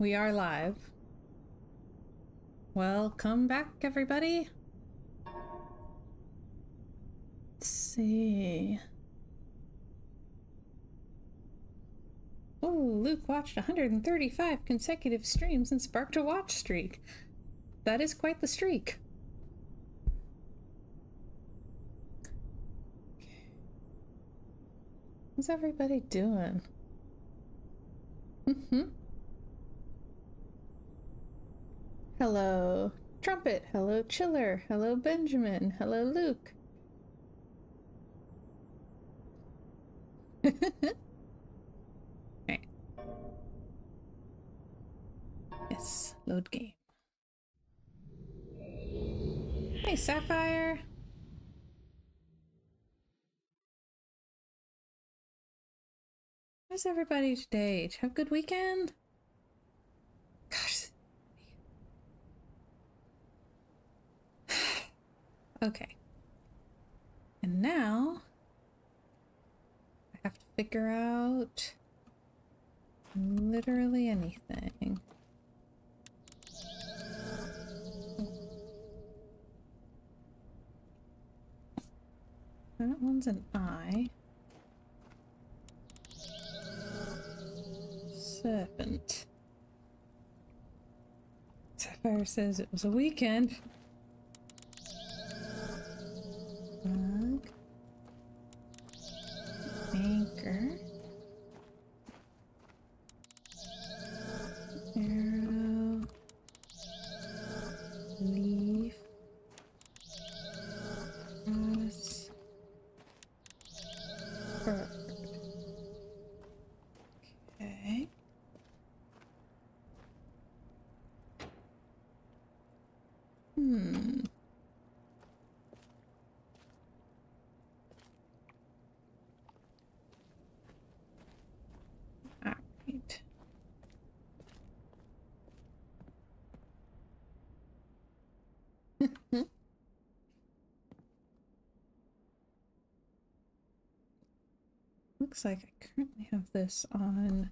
We are live. Welcome back, everybody. Let's see. Oh, Luke watched 135 consecutive streams and sparked a watch streak. That is quite the streak. How's everybody doing? Hello, Trumpet. Hello, Chiller. Hello, Benjamin. Hello, Luke. Right. Yes, load game. Hey, Sapphire. How's everybody today? Did you have a good weekend? Gosh. Okay. And now I have to figure out literally anything. That one's an I. Serpent. Sapphire says it was a weekend. Bug. Anchor. Arrow. Leaf. Cross. Bird. Okay. Alright. Looks like I currently have this on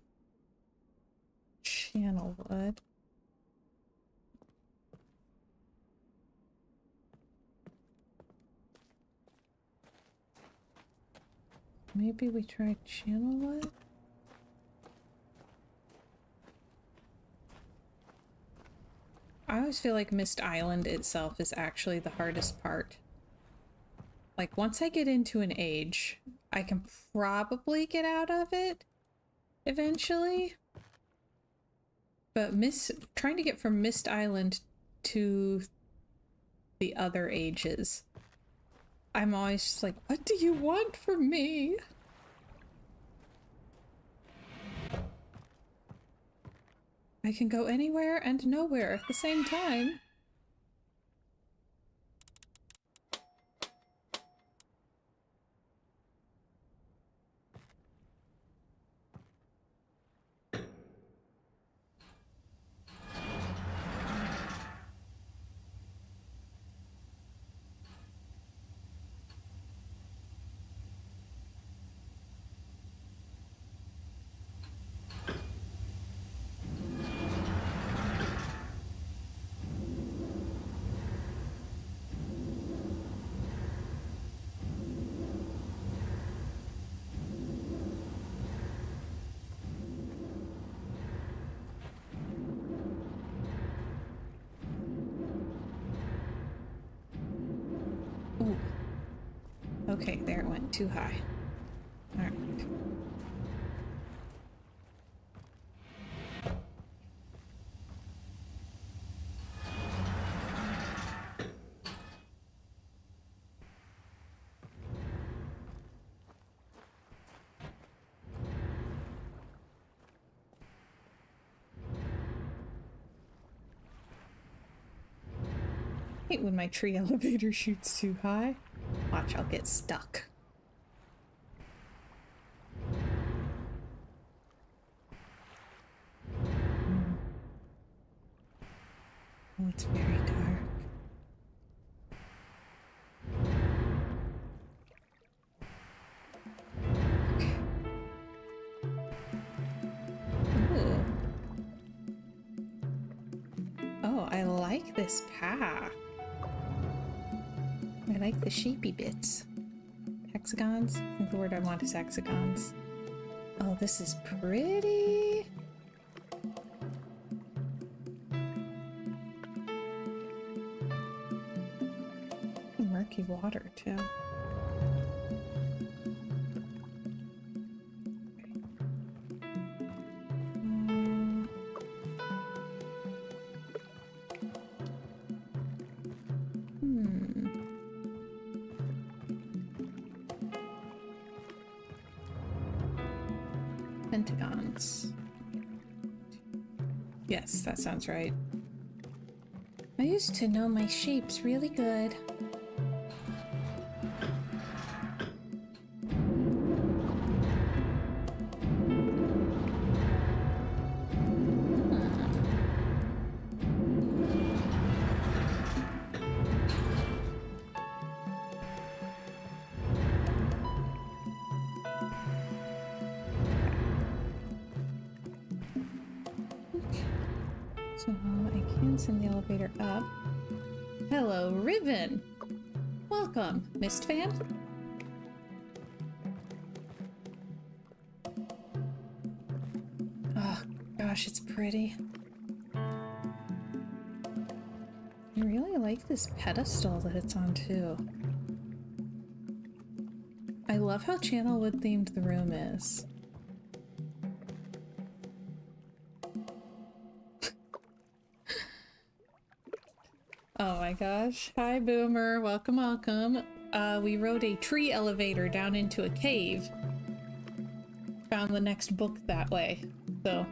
channel wood. Maybe we try channel wood? I always feel like Myst Island itself is actually the hardest part. Like, once I get into an age, I can probably get out of it eventually. But trying to get from Myst Island to the other ages, I'm always just like, what do you want from me? I can go anywhere and nowhere at the same time. Ooh. Okay, there it went too high. Alright. I hate when my tree elevator shoots too high. Watch, I'll get stuck. Oh, it's very dark. Okay. Ooh. like this path. I like the shapey bits. Hexagons? I think the word I want is hexagons. Oh, this is pretty. Murky water, too. Pentagons. Yes, that sounds right. I used to know my shapes really good. So I can send the elevator up. Hello, Riven! Welcome, Myst fan. Oh gosh, it's pretty. I really like this pedestal that it's on too. I love how Channelwood themed the room is. Oh my gosh. Hi, Boomer. Welcome, welcome. We rode a tree elevator down into a cave. Found the next book that way. So,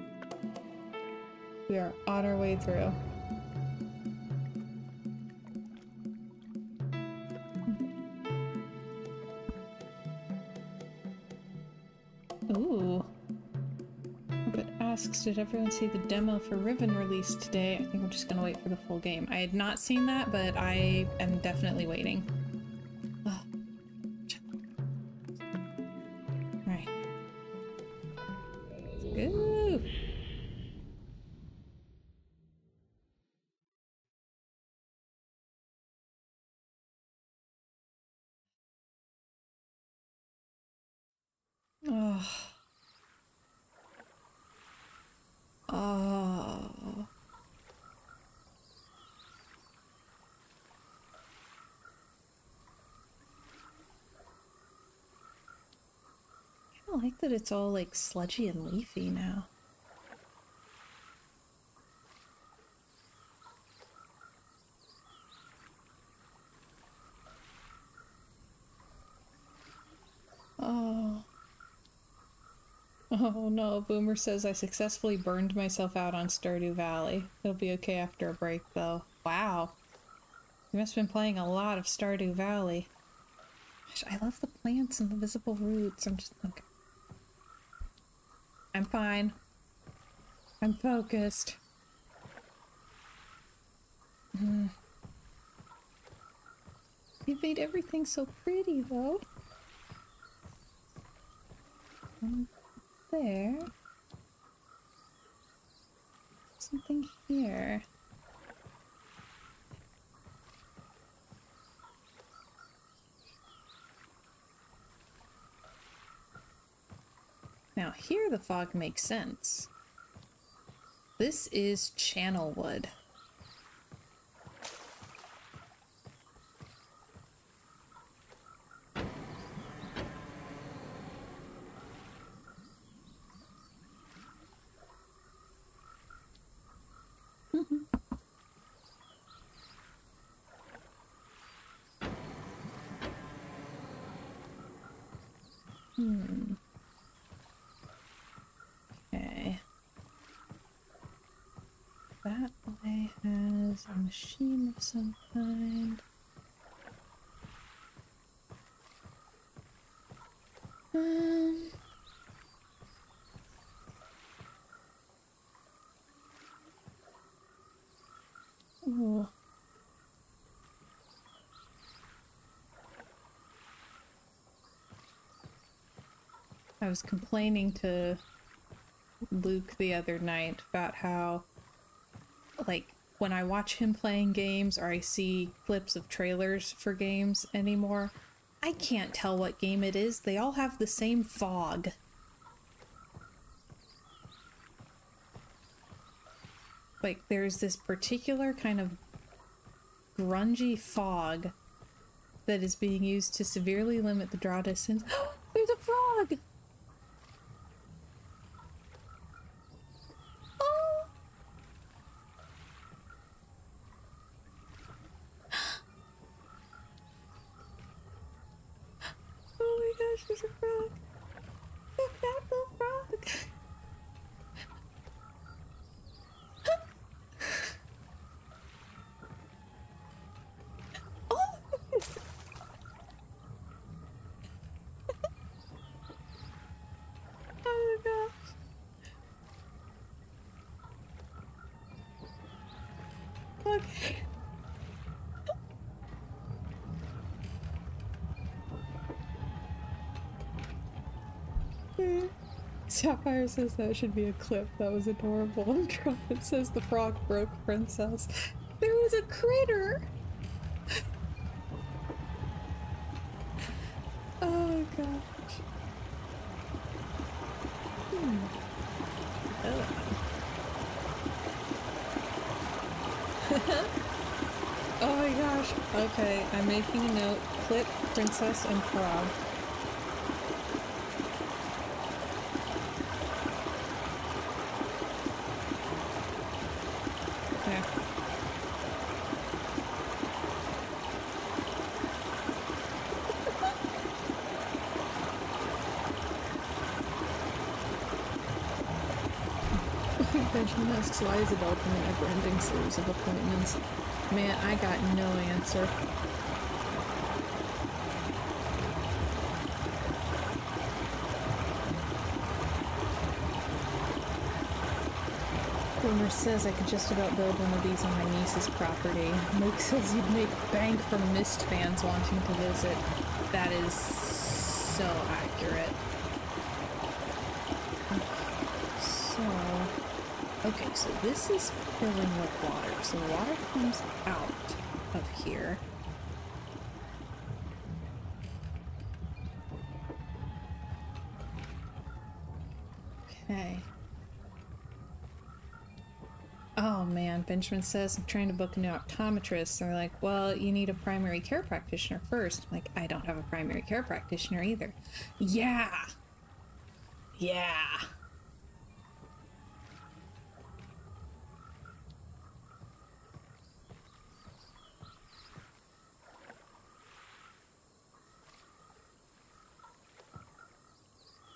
we are on our way through. Ooh. But asks, did everyone see the demo for Riven released today? I think I'm just gonna wait for the full game. I had not seen that, but I am definitely waiting. Oh. Alright. Let's go! Oh. Oh. I like that it's all like sludgy and leafy now. Oh. Oh no, Boomer says I successfully burned myself out on Stardew Valley. It'll be okay after a break though. Wow. You must have been playing a lot of Stardew Valley. Gosh, I love the plants and the visible roots. I'm just okay. I'm fine. I'm focused. You made everything so pretty though. There. Something here. Now here the fog makes sense. This is Channelwood. Okay. That way has a machine of some kind. Ooh. I was complaining to Luke the other night about how, like, when I watch him playing games or I see clips of trailers for games anymore, I can't tell what game it is. They all have the same fog. Like, there's this particular kind of grungy fog that is being used to severely limit the draw distance. There's a frog! Oh! Oh my gosh, there's a frog! A fat little frog! Oh! Oh my gosh. Okay. Sapphire says that should be a clip. That was adorable. And Trumpet says the frog broke Princess. There was a critter! Oh gosh. Oh my gosh. Okay, I'm making a note. Clip, princess, and frog. Okay. Benjamin asks, why is adulting a never-ending series of appointments? Man, I got no answer. Boomer says I could just about build one of these on my niece's property. Mike says you'd make bank from Myst fans wanting to visit. That is so accurate. Okay, so this is filling with water. So the water comes out of here. Okay. Oh man, Benjamin says I'm trying to book a new optometrist. And they're like, well, you need a primary care practitioner first. I'm like, I don't have a primary care practitioner either. Yeah. Yeah.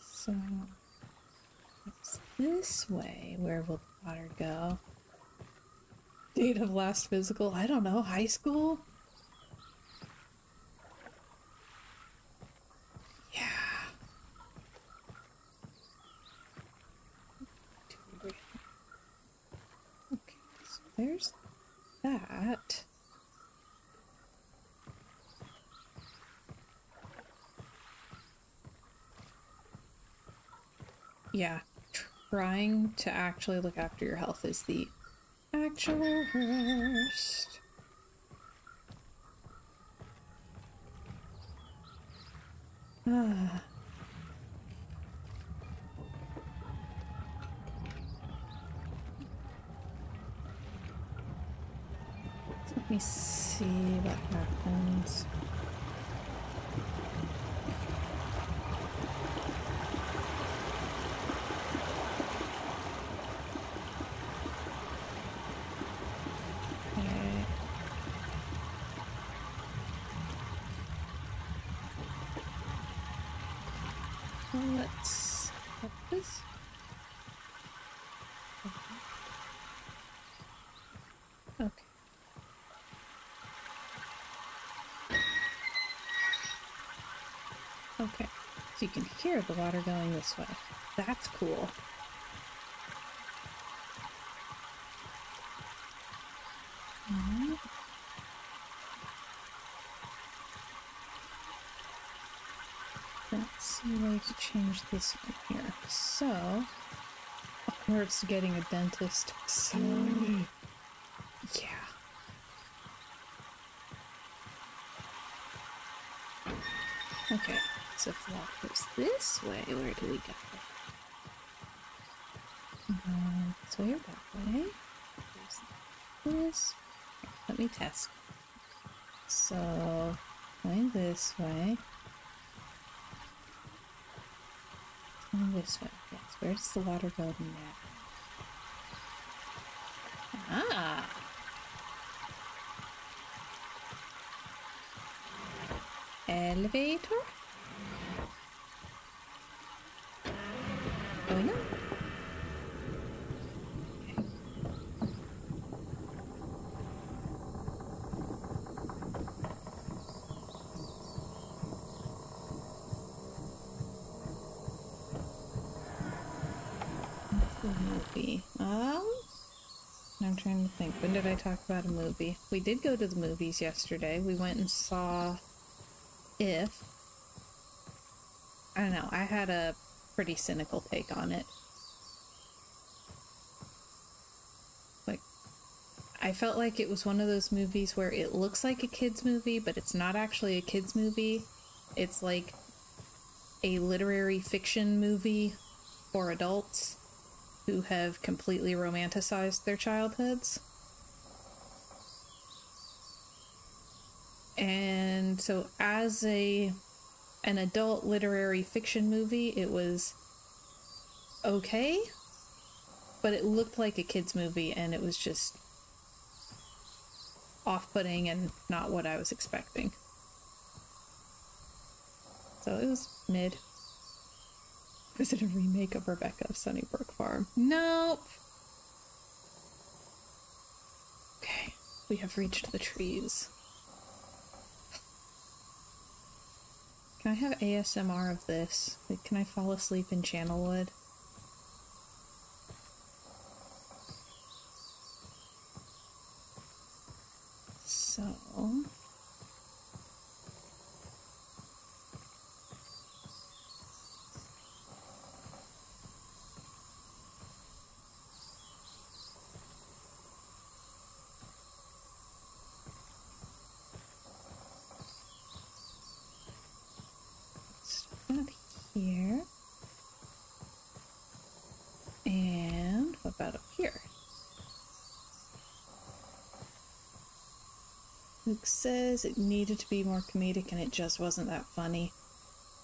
So it's this way. Where will the water go? Date of last physical? I don't know. High school? Yeah. Okay, so there's that. Yeah, trying to actually look after your health is the actual worst. Let me see what happens. Let's put this. Okay. Okay. So you can hear the water going this way. That's cool. Let's see a way to change this one here. So, where it's getting a dentist. So, yeah. Okay, so if the water goes this way, where do we go? This way or that way? This. Here, let me test. So, going this way. Going this way. Yes, where does the water go now? Ah! Elevator? Going up. The movie. I'm trying to think. When did I talk about a movie? We did go to the movies yesterday. We went and saw If. I don't know. I had a pretty cynical take on it. Like, I felt like it was one of those movies where it looks like a kid's movie, but it's not actually a kid's movie. It's like a literary fiction movie for adults who have completely romanticized their childhoods. And so as an adult literary fiction movie, it was okay, but it looked like a kid's movie, and it was just off-putting and not what I was expecting. So it was mid. Was it a remake of Rebecca of Sunnybrook Farm? Nope. Okay, we have reached the trees. Can I have ASMR of this? Like, can I fall asleep in Channelwood? So... Up here. And what about up here? Luke says it needed to be more comedic and it just wasn't that funny.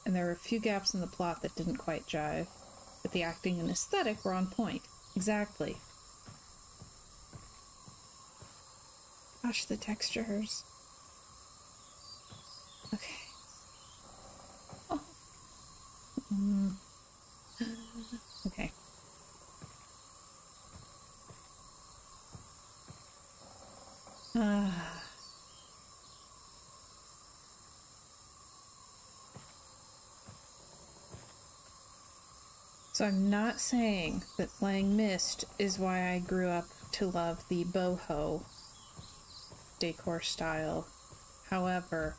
And there were a few gaps in the plot that didn't quite jive, but the acting and aesthetic were on point. Exactly. Gosh, the textures. Okay. Oh. Okay. So I'm not saying that playing Myst is why I grew up to love the boho decor style. However,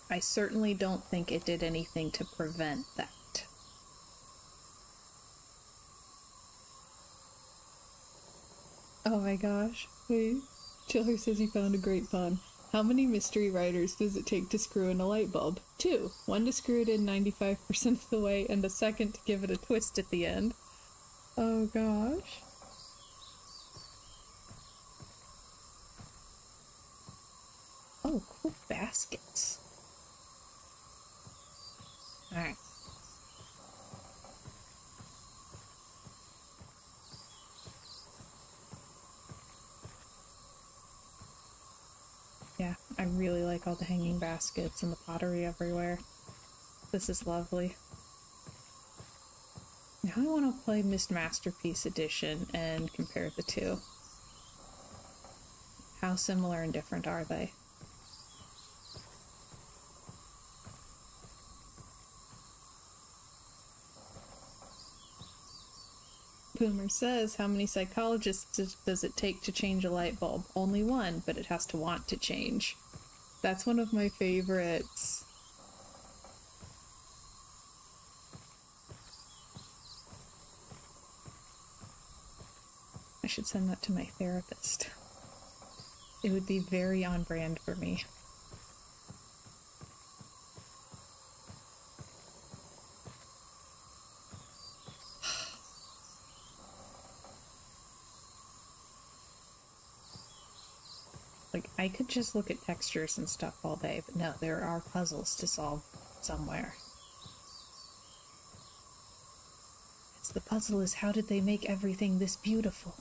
I certainly don't think it did anything to prevent that. Oh my gosh. Wait. Chiller says he found a great pun. How many mystery writers does it take to screw in a light bulb? 2. One to screw it in 95% of the way, and a second to give it a twist at the end. Oh gosh. Oh, cool baskets. Alright. Yeah, I really like all the hanging baskets and the pottery everywhere. This is lovely. Now I want to play Myst Masterpiece Edition and compare the two. How similar and different are they? Boomer says, how many psychologists does it take to change a light bulb? Only one, but it has to want to change. That's one of my favorites. I should send that to my therapist. It would be very on brand for me. Like, I could just look at textures and stuff all day, but no, there are puzzles to solve somewhere. It's the puzzle is, how did they make everything this beautiful?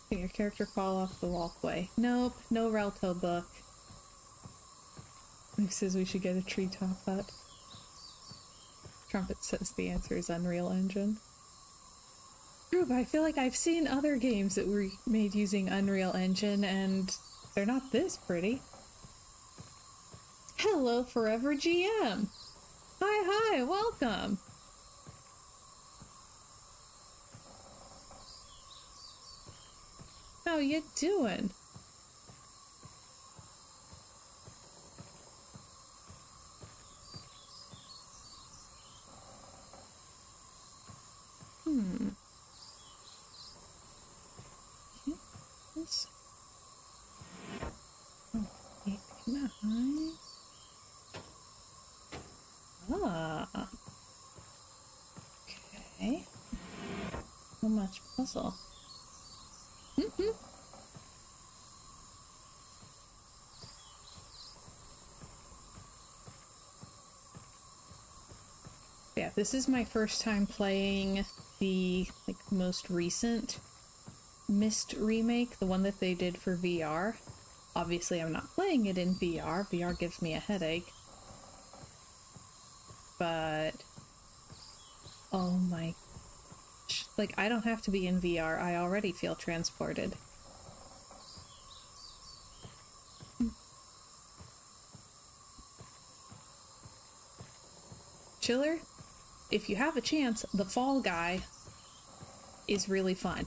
Can your character fall off the walkway? Nope, no Relto book. Who says we should get a treetop hut? Trumpet says the answer is Unreal Engine. True, but I feel like I've seen other games that were made using Unreal Engine and they're not this pretty. Hello, Forever GM! Hi, welcome! How you doing? This. Oh, nice. Ah. Okay. So much puzzle. Yeah, this is my first time playing the most recent Myst remake, the one that they did for VR. Obviously, I'm not playing it in VR. VR gives me a headache. But oh my, like, I don't have to be in VR. I already feel transported. Chiller, if you have a chance, The Fall Guy is really fun.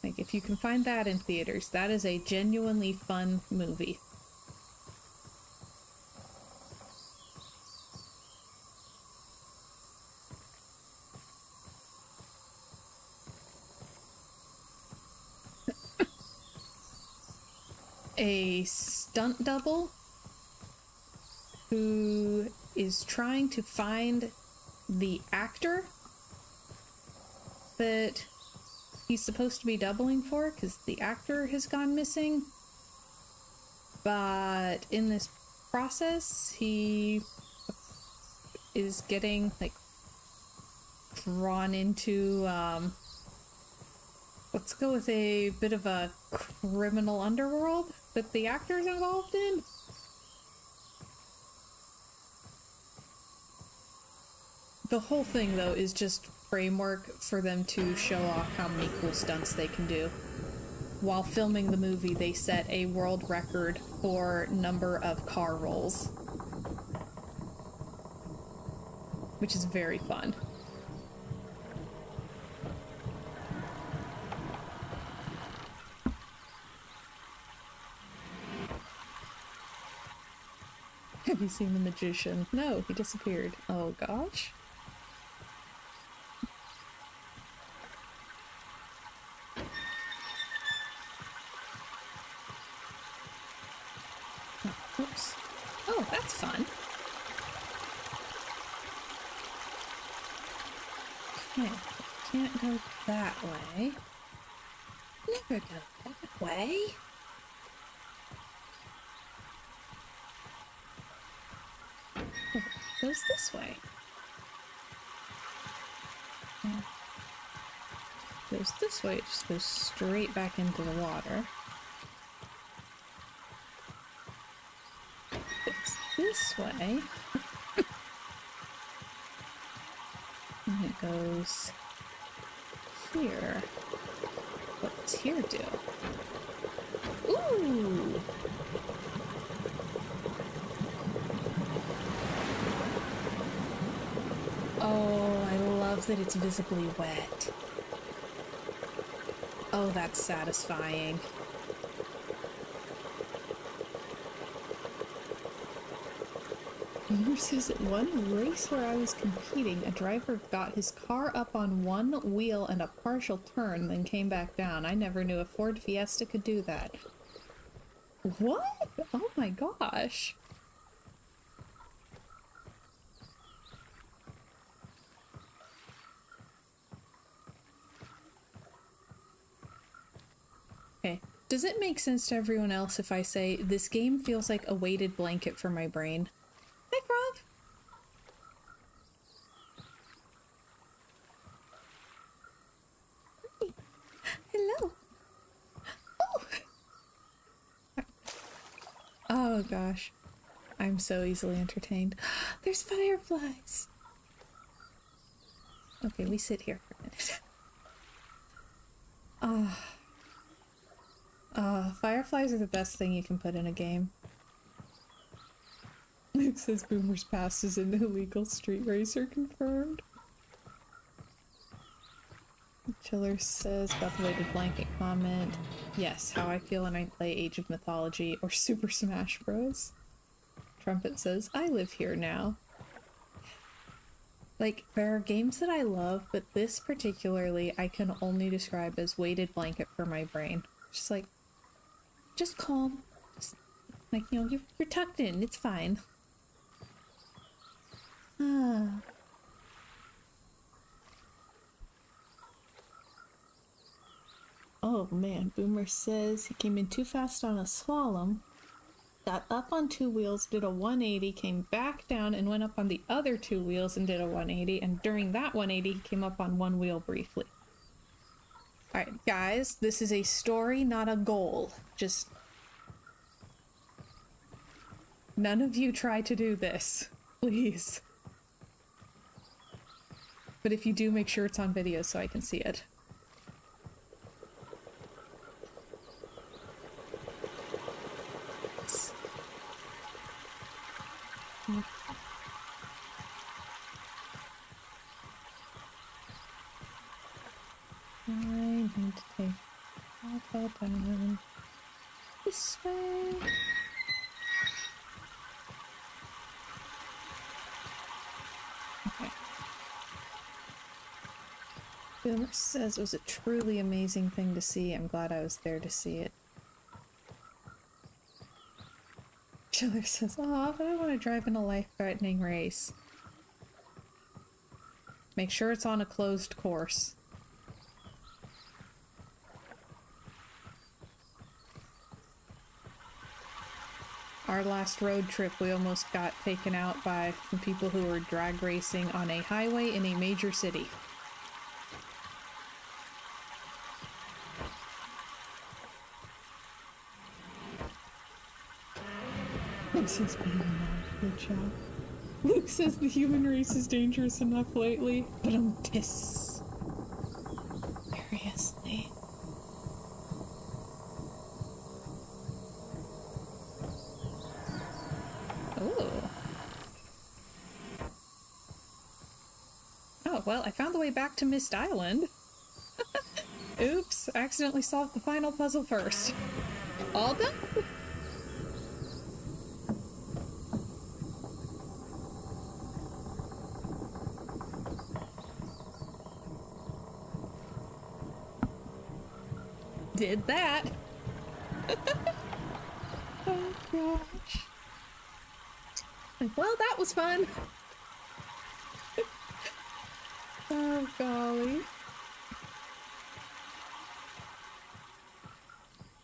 Like, if you can find that in theaters, that is a genuinely fun movie. A stunt double who is trying to find the actor that he's supposed to be doubling for, because the actor has gone missing. But in this process, he is getting, like, drawn into, let's go with a bit of a criminal underworld that the actor's involved in. The whole thing, though, is just framework for them to show off how many cool stunts they can do. While filming the movie, they set a world record for number of car rolls, which is very fun. Have you seen The Magician? No, he disappeared. Oh gosh. Oh, oops. Oh, that's fun. Okay, can't go that way. Never go that way. Oh, it goes this way. Goes this way, it just goes straight back into the water. It's this way. And it goes here. What does here do? Ooh! Oh, I love that it's visibly wet. Oh, that's satisfying. Viewer says at one race where I was competing, a driver got his car up on one wheel and a partial turn, then came back down. I never knew a Ford Fiesta could do that. What? Oh my gosh. Okay. Does it make sense to everyone else if I say this game feels like a weighted blanket for my brain? Hi, Frog! Hi. Hello! Oh! Oh gosh. I'm so easily entertained. There's fireflies! Okay, we sit here for a minute. Fireflies are the best thing you can put in a game. It says Boomer's Past is an illegal street racer confirmed. Chiller says about the weighted blanket comment. Yes, how I feel when I play Age of Mythology or Super Smash Bros. Trumpet says, I live here now. Like, there are games that I love, but this particularly I can only describe as weighted blanket for my brain. Just like, just calm. Just, like, you know, you're tucked in, it's fine. Ah. Oh man, Boomer says he came in too fast on a slalom, got up on 2 wheels, did a 180, came back down and went up on the other 2 wheels and did a 180, and during that 180 he came up on 1 wheel briefly. Alright, guys, this is a story, not a goal. Just... none of you try to do this, please. But if you do, make sure it's on video so I can see it. I need to take all down this way. Okay. Boomer says it was a truly amazing thing to see. I'm glad I was there to see it. Chiller says, "Aw, but I want to drive in a life-threatening race. Make sure it's on a closed course." Our last road trip, we almost got taken out by some people who were drag racing on a highway in a major city. Says being a good job. Luke says the human race is dangerous enough lately, but I'm seriously. Oh. Oh, well, I found the way back to Myst Island. Oops, accidentally solved the final puzzle first. All done? Did that. Oh gosh. Well, that was fun. Oh golly.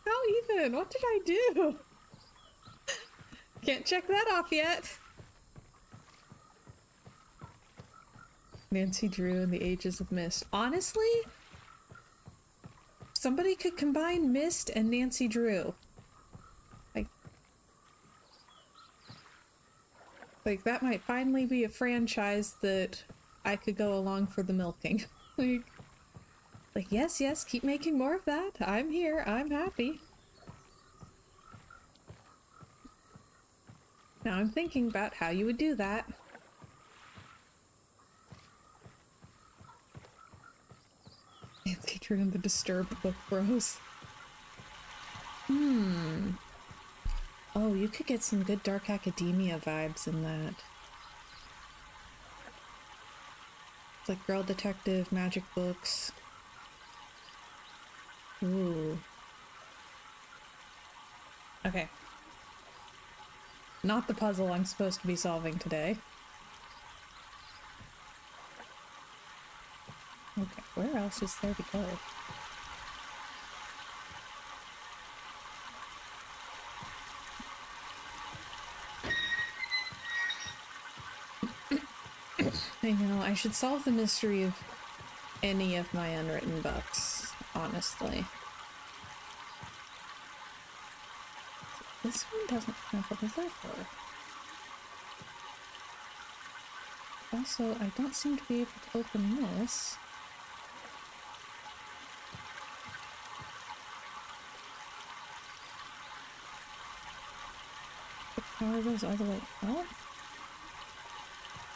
How even? What did I do? Can't check that off yet. Nancy Drew and the Ages of Myst. Honestly, somebody could combine Myst and Nancy Drew. Like that might finally be a franchise that I could go along for the milking. like yes, keep making more of that. I'm here, I'm happy. Now I'm thinking about how you would do that. Nancy Drew and the Disturbed Book Bros. Oh, you could get some good Dark Academia vibes in that. It's like Girl Detective, magic books. Ooh. Okay. Not the puzzle I'm supposed to be solving today. Okay, where else is there to go? I know, I should solve the mystery of any of my unwritten books, honestly. This one doesn't have a lever. Also, I don't seem to be able to open this. The power goes all the way up.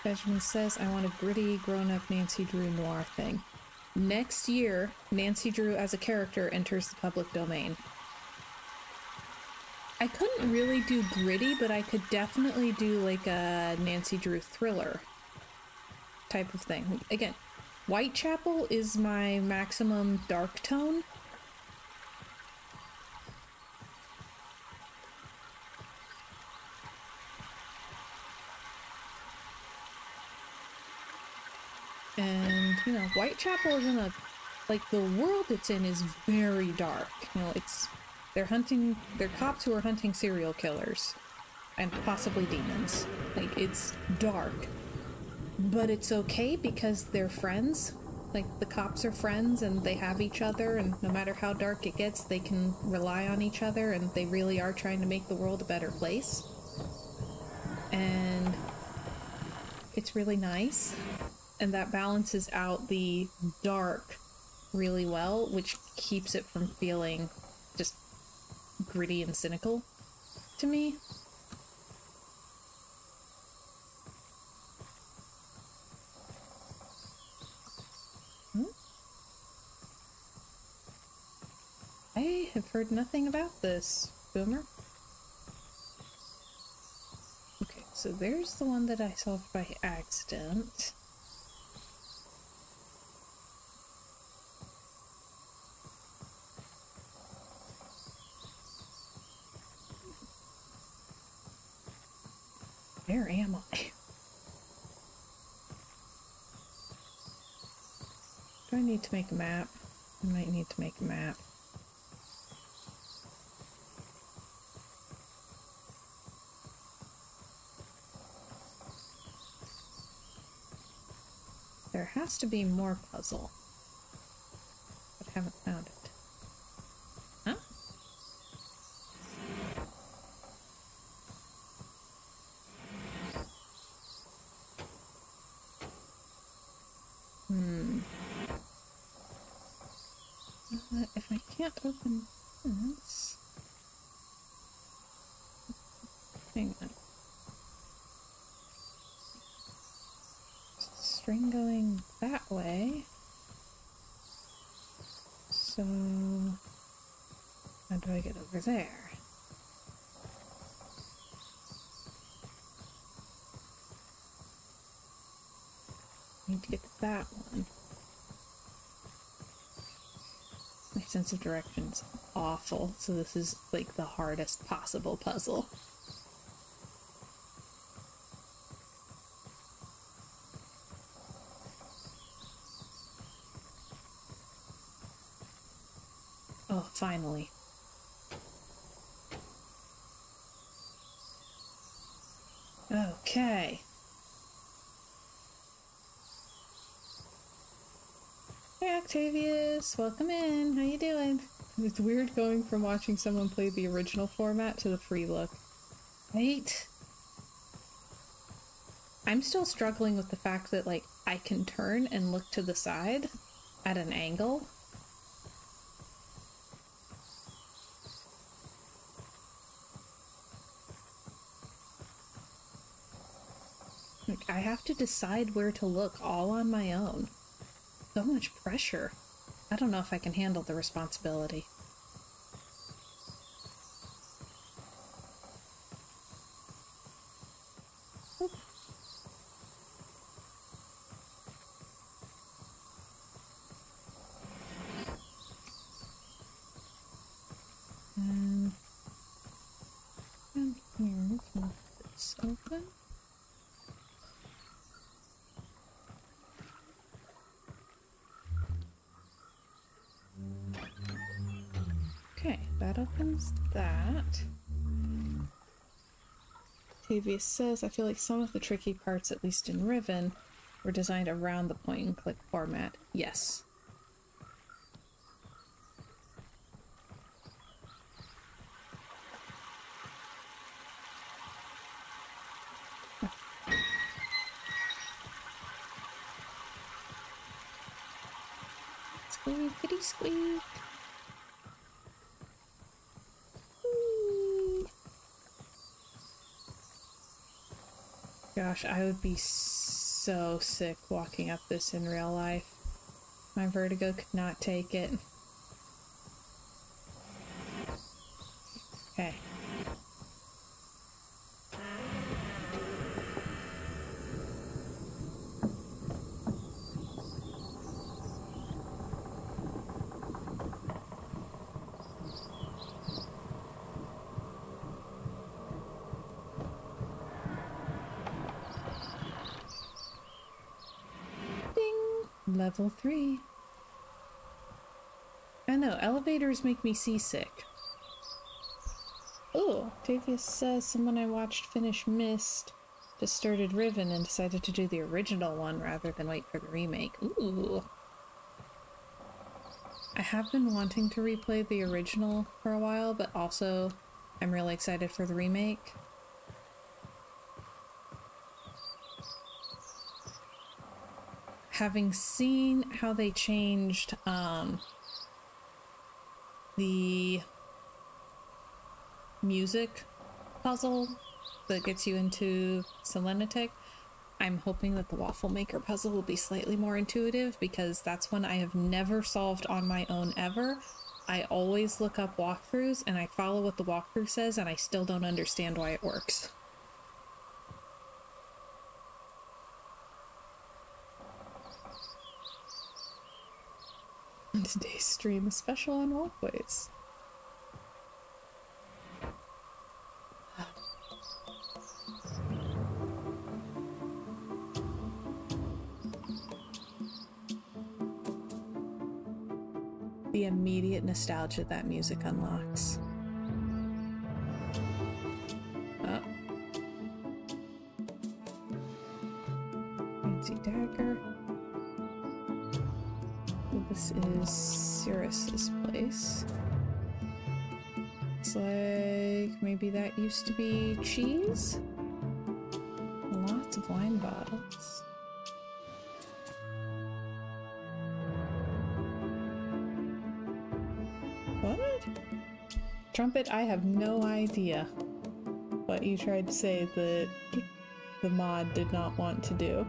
Benjamin says, I want a gritty, grown-up Nancy Drew noir thing. Next year, Nancy Drew as a character enters the public domain. I couldn't really do gritty, but I could definitely do like a Nancy Drew thriller type of thing. Again, Whitechapel is my maximum dark tone. And, you know, Whitechapel is in a, like, the world it's in is very dark. You know, they're cops who are hunting serial killers. And possibly demons. Like, it's dark. But it's okay because they're friends. Like, the cops are friends and they have each other, and no matter how dark it gets, they can rely on each other, and they really are trying to make the world a better place. And it's really nice. And that balances out the dark really well, which keeps it from feeling just gritty and cynical to me. I have heard nothing about this, Boomer. Okay, so there's the one that I solved by accident. Where am I? Do I need to make a map? I might need to make a map. There has to be more puzzle, but I haven't found it. Huh? If I can't open this... Hang on. String going that way. So... how do I get over there? Need to get to that one. My sense of direction's awful, so this is like the hardest possible puzzle. Oh, finally. Okay. Hey Octavius, welcome in. How you doing? It's weird going from watching someone play the original format to the free look. Right? I'm still struggling with the fact that, like, I can turn and look to the side at an angle. Like, I have to decide where to look all on my own. So much pressure. I don't know if I can handle the responsibility. Oop. And here, so it's open. Okay, that opens that. Octavius says, I feel like some of the tricky parts, at least in Riven, were designed around the point-and-click format. Yes. Squeakity squeak. Whee. Gosh, I would be so sick walking up this in real life. My vertigo could not take it. Okay. Level 3. I know, elevators make me seasick. Oh, Octavius says someone I watched finish Myst just started Riven and decided to do the original one rather than wait for the remake. Ooh. I have been wanting to replay the original for a while, but also I'm really excited for the remake. Having seen how they changed the music puzzle that gets you into Selenetic, I'm hoping that the waffle maker puzzle will be slightly more intuitive, because that's one I have never solved on my own ever. I always look up walkthroughs and I follow what the walkthrough says, and I still don't understand why it works. Today's stream is special on walkways. The immediate nostalgia that music unlocks. Oh. Fancy dagger. This is Cirrus's place. Looks like maybe that used to be cheese? Lots of wine bottles. What? Trumpet, I have no idea what you tried to say that the mod did not want to do.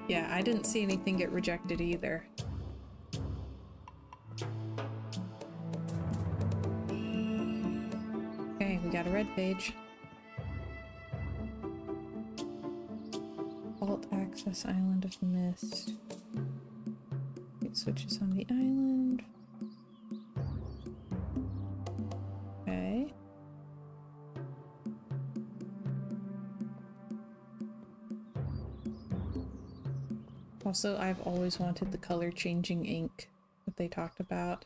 Yeah, I didn't see anything get rejected either. Okay, we got a red page. Vault access island of Myst. It switches on the island. Okay. Also, I've always wanted the color changing ink that they talked about.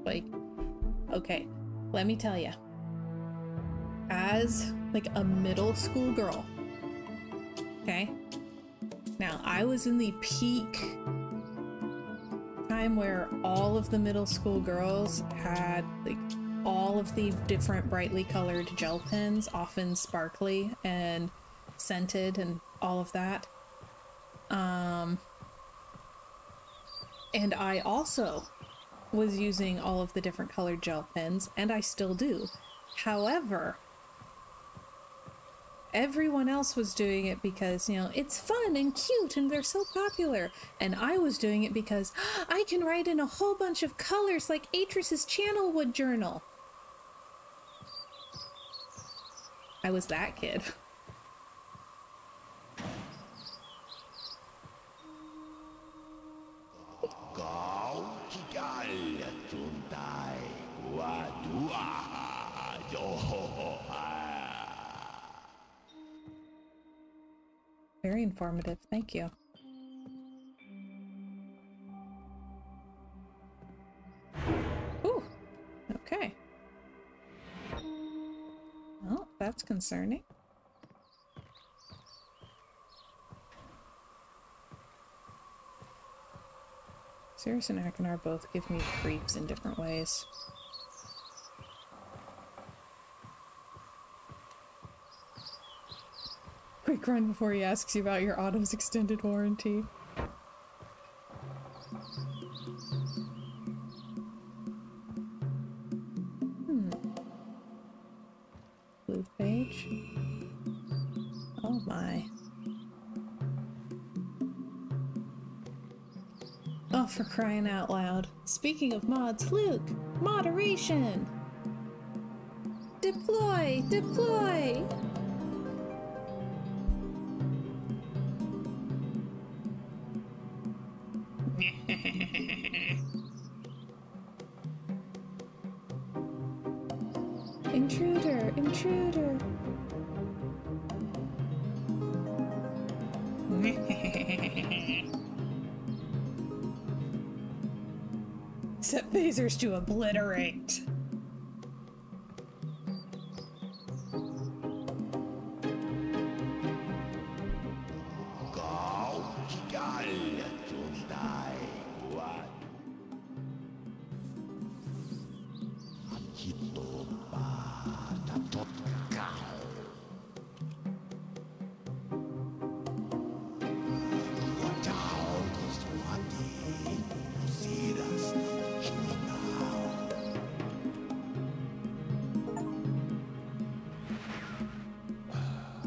Like, okay, let me tell you. As, like, a middle school girl, okay? Now, I was in the peak time where all of the middle school girls had, like, all of the different brightly colored gel pens, often sparkly and scented and all of that. And I also was using all of the different colored gel pens, and I still do. However, everyone else was doing it because, you know, it's fun and cute and they're so popular. And I was doing it because I can write in a whole bunch of colors like Atris's channel would journal. I was that kid. Very informative, thank you. that's concerning. Cirrus and Akinar both give me creeps in different ways. Quick run before he asks you about your auto's extended warranty. Blue page. Oh my. Oh, for crying out loud. Speaking of mods, Luke! Moderation! Deploy! Deploy! Intruder! Intruder! Set phasers to obliterate.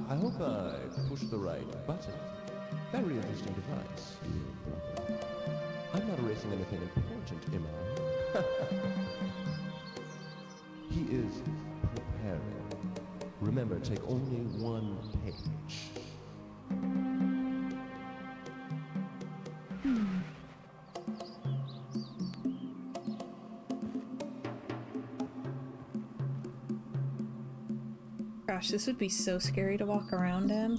I hope I pushed the right button. Very interesting device. I'm not erasing anything important, am I? He is preparing. Remember, take only one page. Gosh, this would be so scary to walk around in.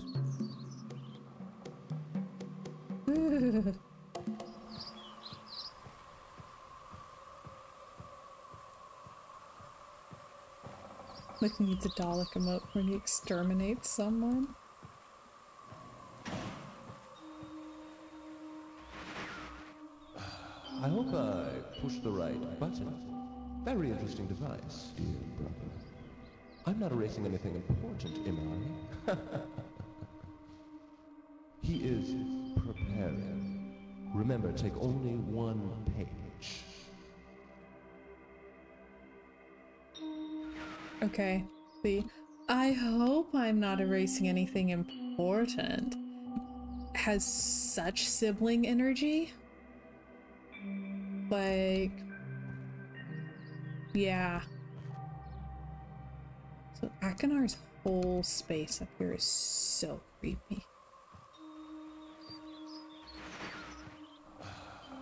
Like needs a Dalek emote when he exterminates someone. I hope I pushed the right button. Very interesting device, dear brother. I'm not erasing anything important, am I? He is preparing. Remember, take only one page. Okay, the I hope I'm not erasing anything important has such sibling energy. Like, yeah. So Akinar's whole space up here is so creepy.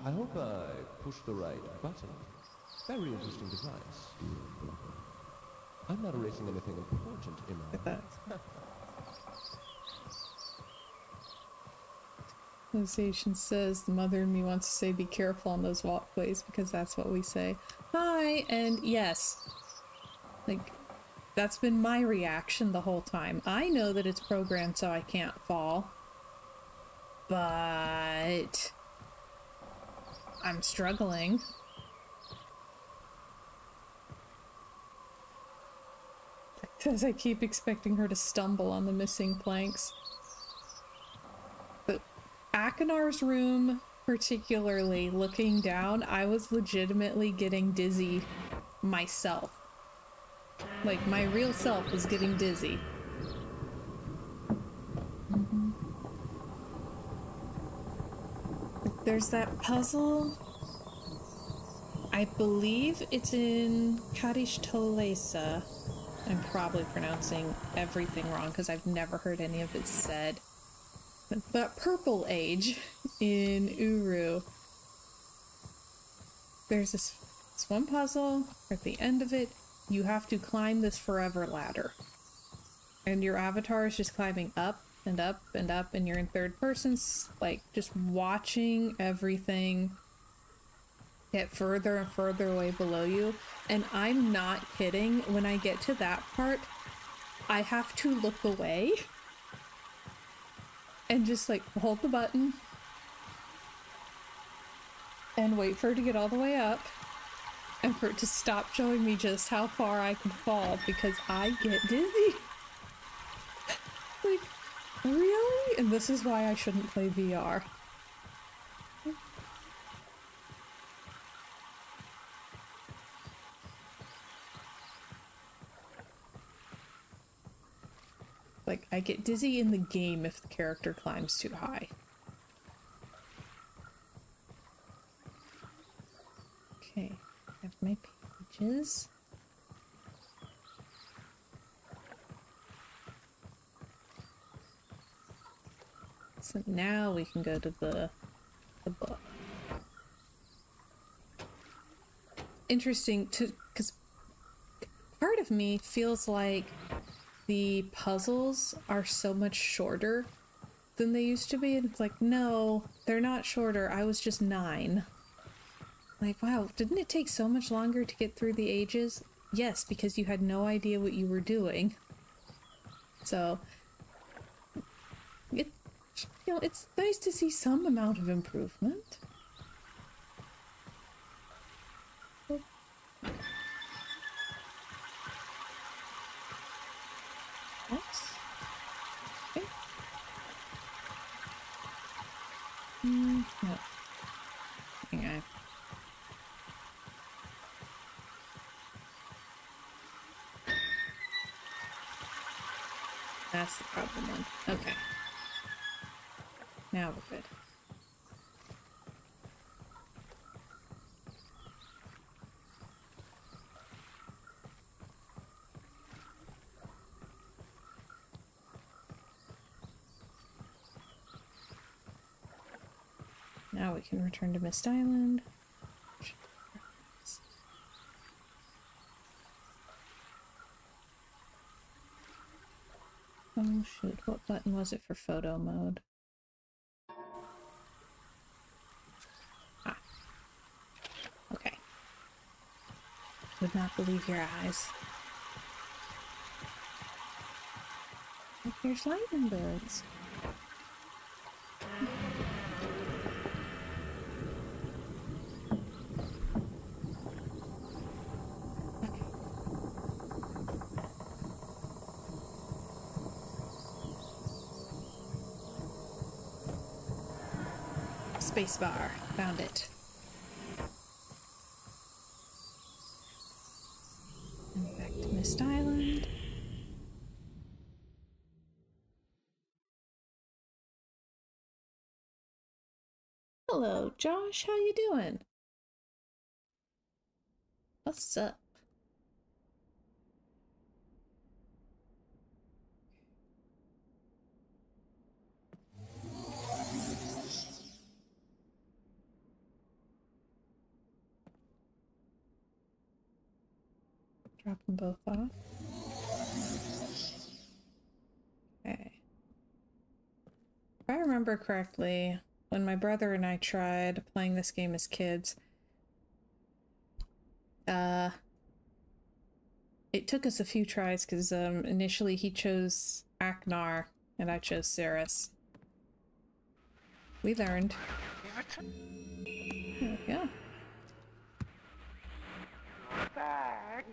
I hope I pushed the right button. Very interesting device, dear brother. I'm not erasing anything important, am I? Look at that. Association says the mother in me wants to say be careful on those walkways because that's what we say. Hi, and yes. Like, that's been my reaction the whole time. I know that it's programmed so I can't fall. But I'm struggling. Because I keep expecting her to stumble on the missing planks. But Akinar's room, particularly, looking down, I was legitimately getting dizzy myself. Like, my real self was getting dizzy. There's that puzzle. I believe it's in Kadish Tolesa. I'm probably pronouncing everything wrong because I've never heard any of it said. But Purple Age in Uru. There's this one puzzle. At the end of it, you have to climb this forever ladder. And your avatar is just climbing up and up and up, and you're in third person, like, just watching everything get further and further away below you. And I'm not kidding, when I get to that part, I have to look away and just like hold the button and wait for it to get all the way up and for it to stop showing me just how far I can fall because I get dizzy. Like, really? And this is why I shouldn't play VR. Like, I get dizzy in the game if the character climbs too high. Okay, I have my pages. So now we can go to the book. Interesting to, because part of me feels like the puzzles are so much shorter than they used to be, and it's like, no, they're not shorter. I was just 9. Like, wow, didn't it take so much longer to get through the ages? Yes, because you had no idea what you were doing. So, it, you know, it's nice to see some amount of improvement. Oops. Okay. No. Hang on. That's the problem one. Okay. Now we're good. Now we can return to Myst Island. Oh shoot, what button was it for photo mode? Ah. Okay. Would not believe your eyes. Look, there's lightning birds. Spacebar. Found it. And back to Myst Island. Hello, Josh. How you doing? What's up? Drop them both off. Okay. If I remember correctly, when my brother and I tried playing this game as kids, it took us a few tries because initially he chose Aknar and I chose Ceres. We learned. There we go.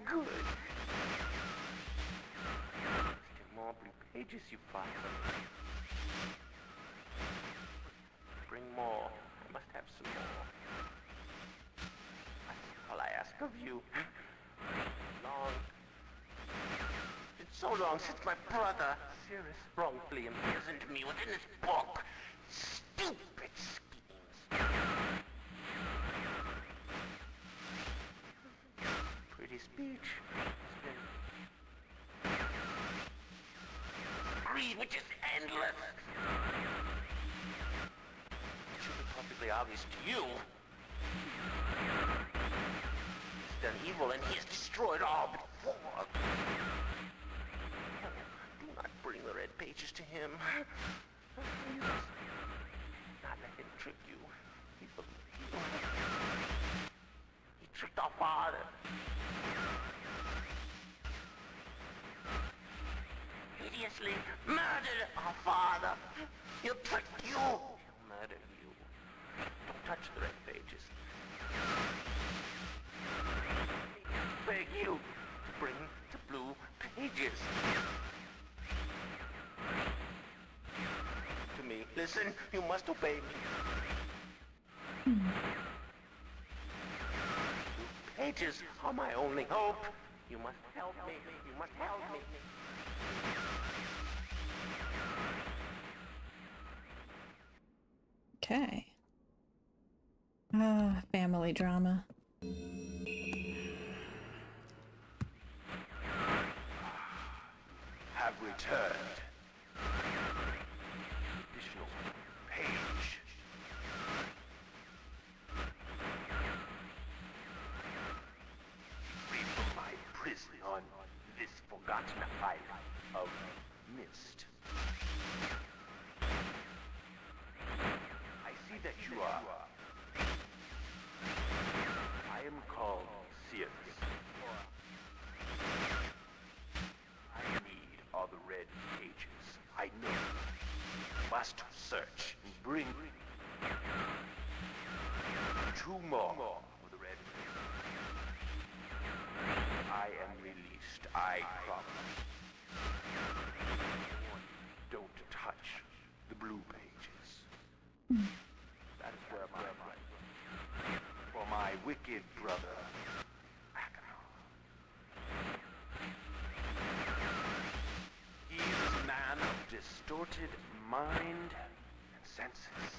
Good. More blue pages, you find. Bring more. I must have some more. That's all I ask of you. Long. It's so long since my brother, Ceres, wrongfully imprisoned me within this book. Stupid schemes. Pretty speech. Greed, which is endless. It should be perfectly obvious to you. He's done evil and he has destroyed all before. Do not bring the red pages to him. Not let him trick you. He believed you. He tricked our father. ruthlessly murdered our father. He'll trick you. He'll murder you. Don't touch the red pages. Beg you, bring the blue pages. To me, listen, you must obey me. Blue pages are my only hope. You must help me. You must help me. Okay. Ah, family drama. Have returned. Additional page. Free from my prison on this forgotten island of Myst. I see that you are. I am called Cirrus. I need all the red pages. I know. Must search and bring 2 more for the red pages. I am released. I promise. Don't touch the blue pages. That is where my right. For my wicked brother, he is a man of distorted mind and senses.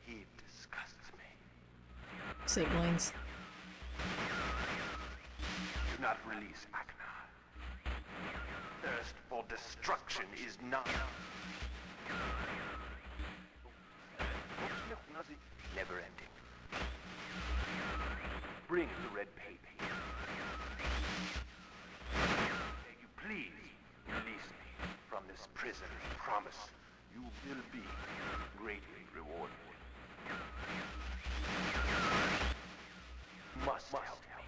He disgusts me. Siblings. Do not release Akhenaten. Thirst for destruction is not never ending. Bring the red paper. May you please release me from this prison. Promise you will be greatly rewarded. Must help me.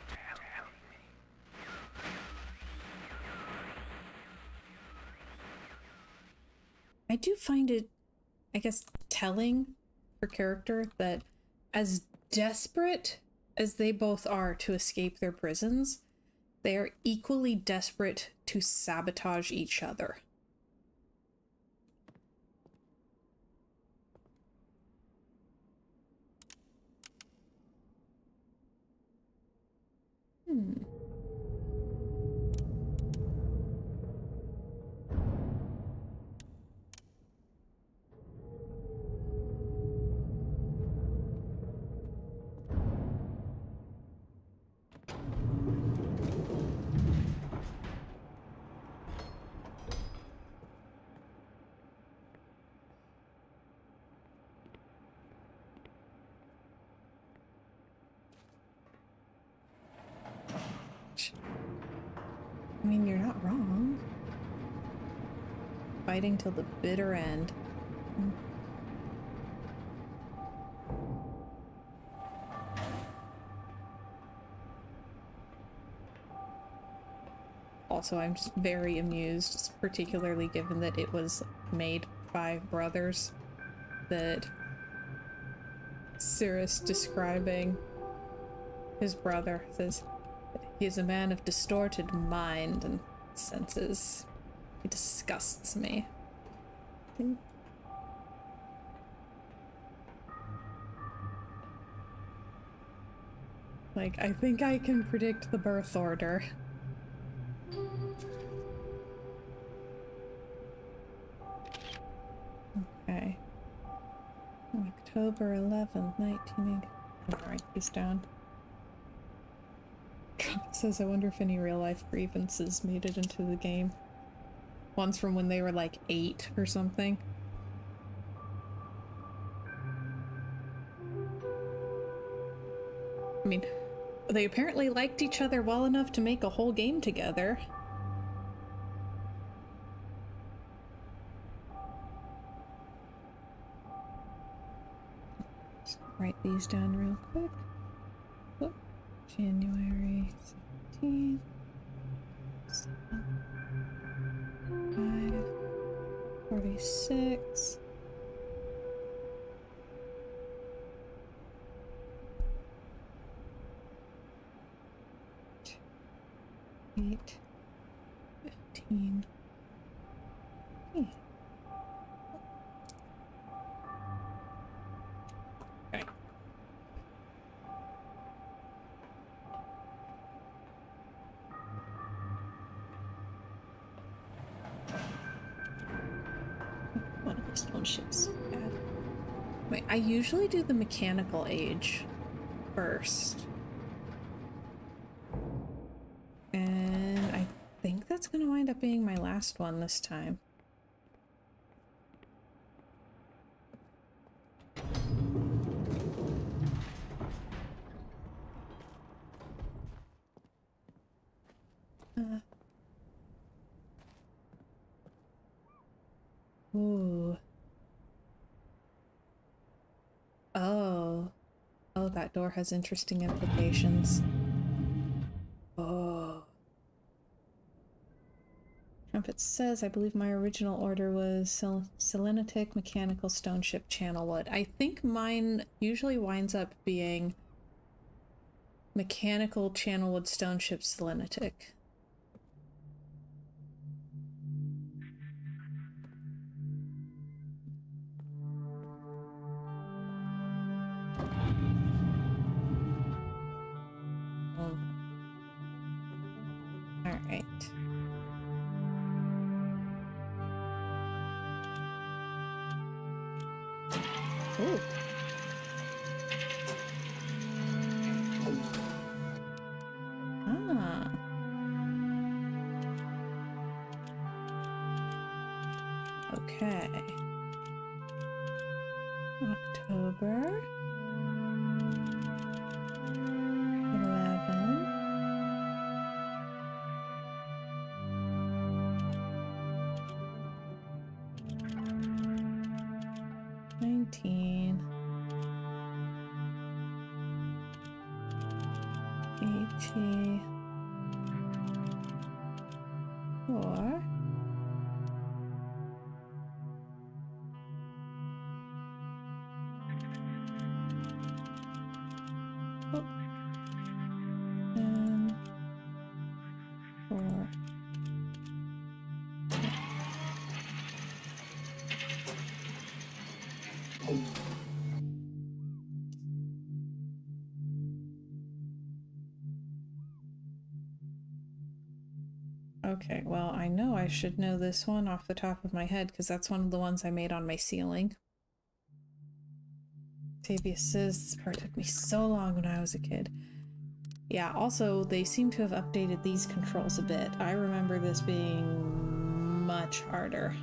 Tell me. I do find it, I guess, telling for character that as desperate as they both are to escape their prisons, they are equally desperate to sabotage each other. I mean, you're not wrong. Fighting till the bitter end. Also, I'm just very amused, particularly given that it was made by brothers, that Cirrus describing his brother says he is a man of distorted mind and senses. He disgusts me. Like, I think I can predict the birth order. Okay. October 11th, 1980. I'm gonna write these down. It says, I wonder if any real-life grievances made it into the game. One's from when they were like 8 or something. I mean, they apparently liked each other well enough to make a whole game together. Just write these down real quick. Whoop. January 17th. 46. Eight. 15. Okay. One of the stone ships. Bad. Wait, I usually do the mechanical age first. And I think that's going to wind up being my last one this time. Ooh. Oh. Oh, that door has interesting implications. Oh. Trumpet says, I believe my original order was selenitic mechanical stone ship channel wood. I think mine usually winds up being mechanical channel wood stone ship selenitic. Alright. Ooh. Ah. Okay. October 11. Or oh, and or okay, well, I know I should know this one off the top of my head because that's one of the ones I made on my ceiling. Tavia says this part took me so long when I was a kid. Yeah, also, they seem to have updated these controls a bit. I remember this being much harder.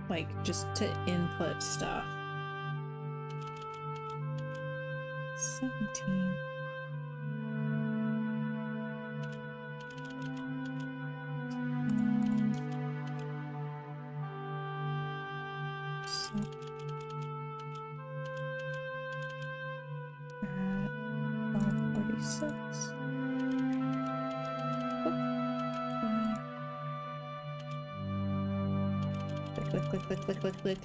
Like, just to input stuff. 17. Click.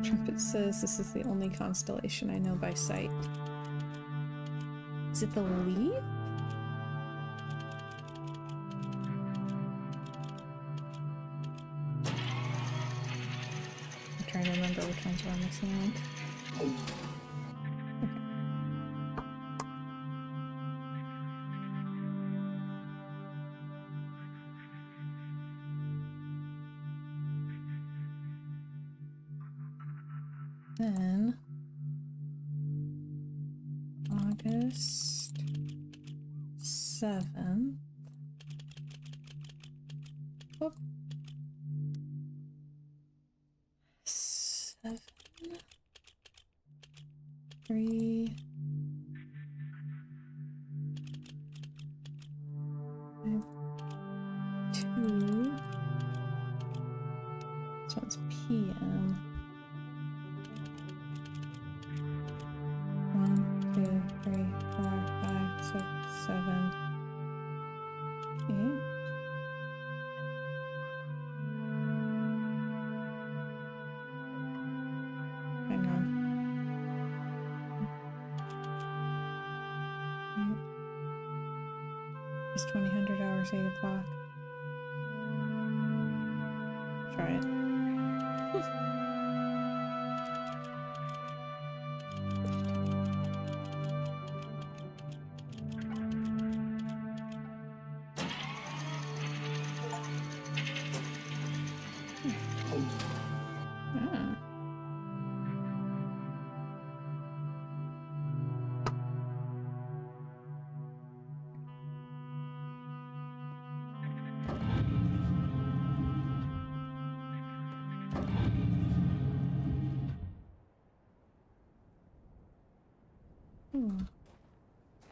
Trumpet says this is the only constellation I know by sight. Is it the leaf? I'm trying to remember which ones were on the ceiling. Okay. Then August 7th. Oh. 7 3 5 2. This one's PM. 1, 2, 3, 4, 5, 6, 7, It's 2000 hours, 8 o'clock. Try it. Ah.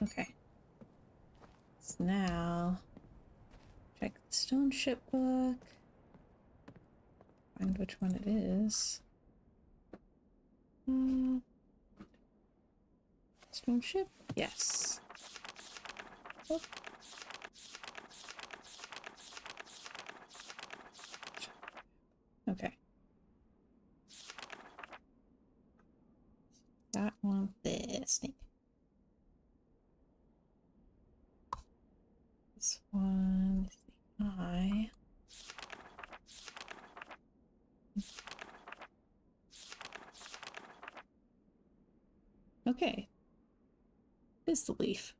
Okay. So now, check the stone ship book. Find which one it is. Stone ship? Yes. Oh. Okay. That one, this thing. This one is the eye. Okay. This is the leaf.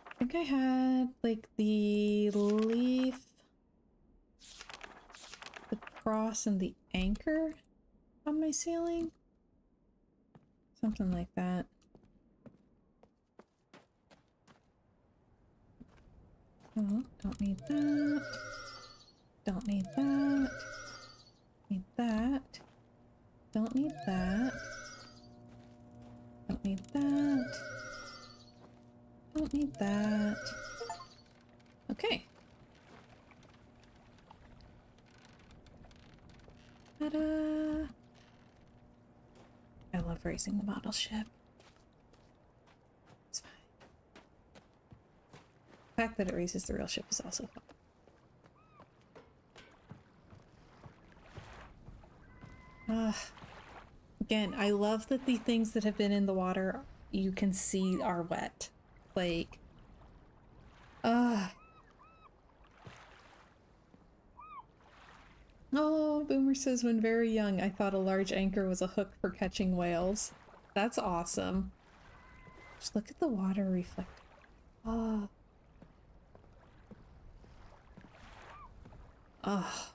I think I had like the leaf, the cross, and the anchor on my ceiling. Something like that. Oh, don't need that. Don't need that. Need that. Don't need that. Don't need that. Don't need that. Okay. Ta-da! I love racing the model ship. It's fine. The fact that it races the real ship is also fun. Again, I love that the things that have been in the water you can see are wet. Like, oh, Boomer says, when very young, I thought a large anchor was a hook for catching whales. That's awesome. Just look at the water reflecting. Oh. Oh.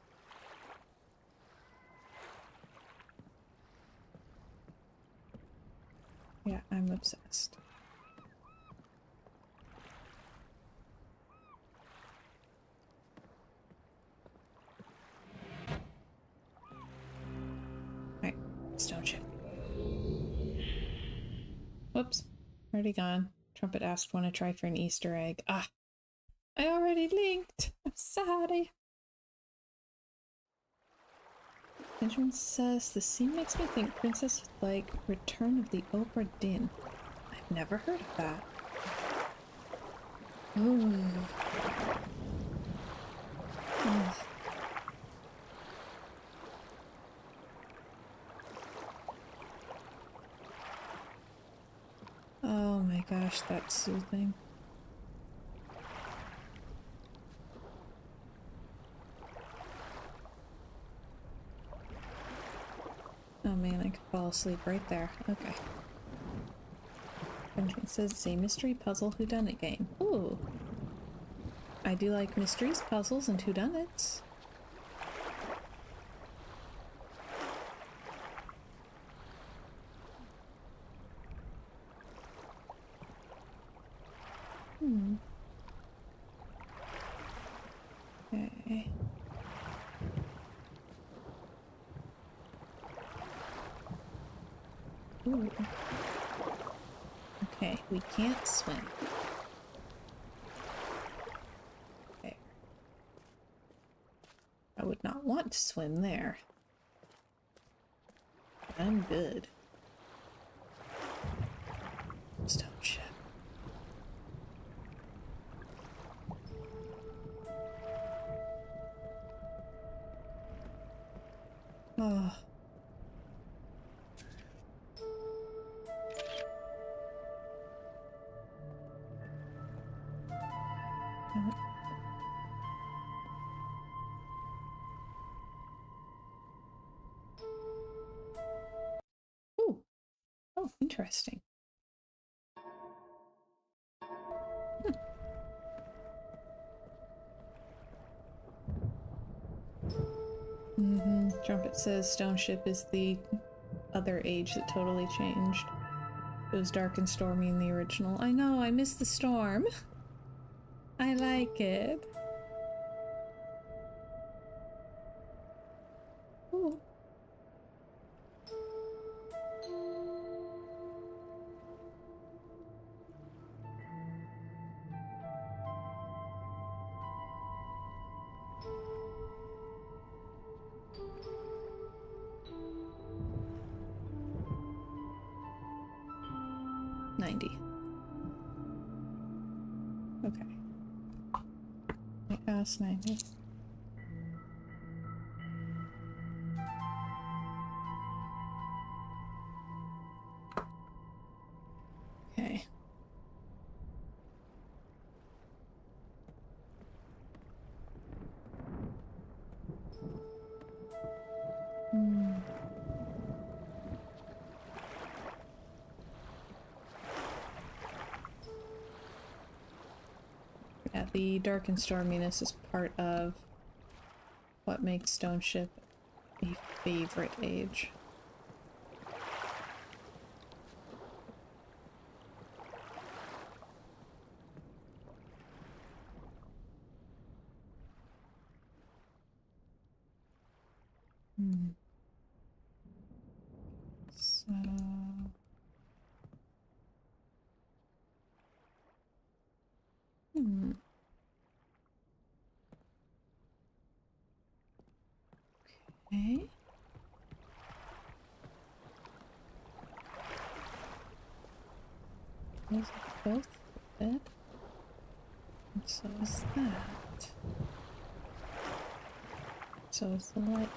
Yeah, I'm obsessed. Alright, stone ship. Whoops, already gone. Trumpet asked, want to try for an Easter egg. Ah, I already linked. I'm sorry. Benjamin says, the scene makes me think Princess would like Return of the Obra Dinn. I've never heard of that. Ooh. Oh. Oh my gosh, that's soothing. Oh man, I could fall asleep right there. Okay. Benjamin says it's a mystery puzzle whodunit game. Ooh. I do like mysteries, puzzles, and whodunits. Okay. Ooh. Okay, we can't swim. Okay. I would not want to swim there. I'm good. Stone ship. Oh. Ooh. Oh, interesting. Trumpet says Stone Ship is the other age that totally changed. It was dark and stormy in the original. I know, I miss the storm. I like it. Ooh. Okay. I asked 90. Okay. Yeah, the dark and storminess is part of what makes Stone Ship a favorite age. So... Okay. Those are both dead. And so is that. So is the light.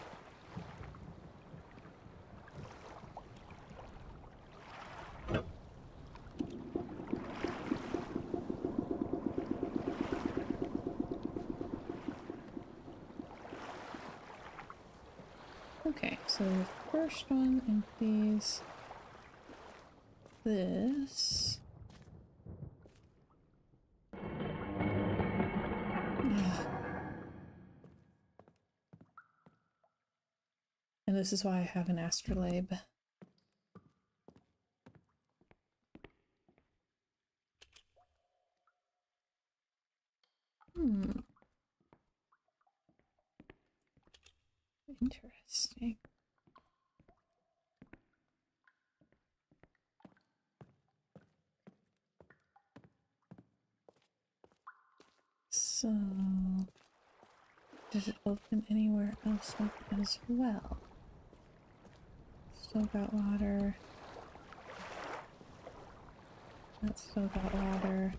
Okay, so the first one empties this. And this is why I have an astrolabe. Interesting. So, does it open anywhere else up as well? Still got water. That's still got water.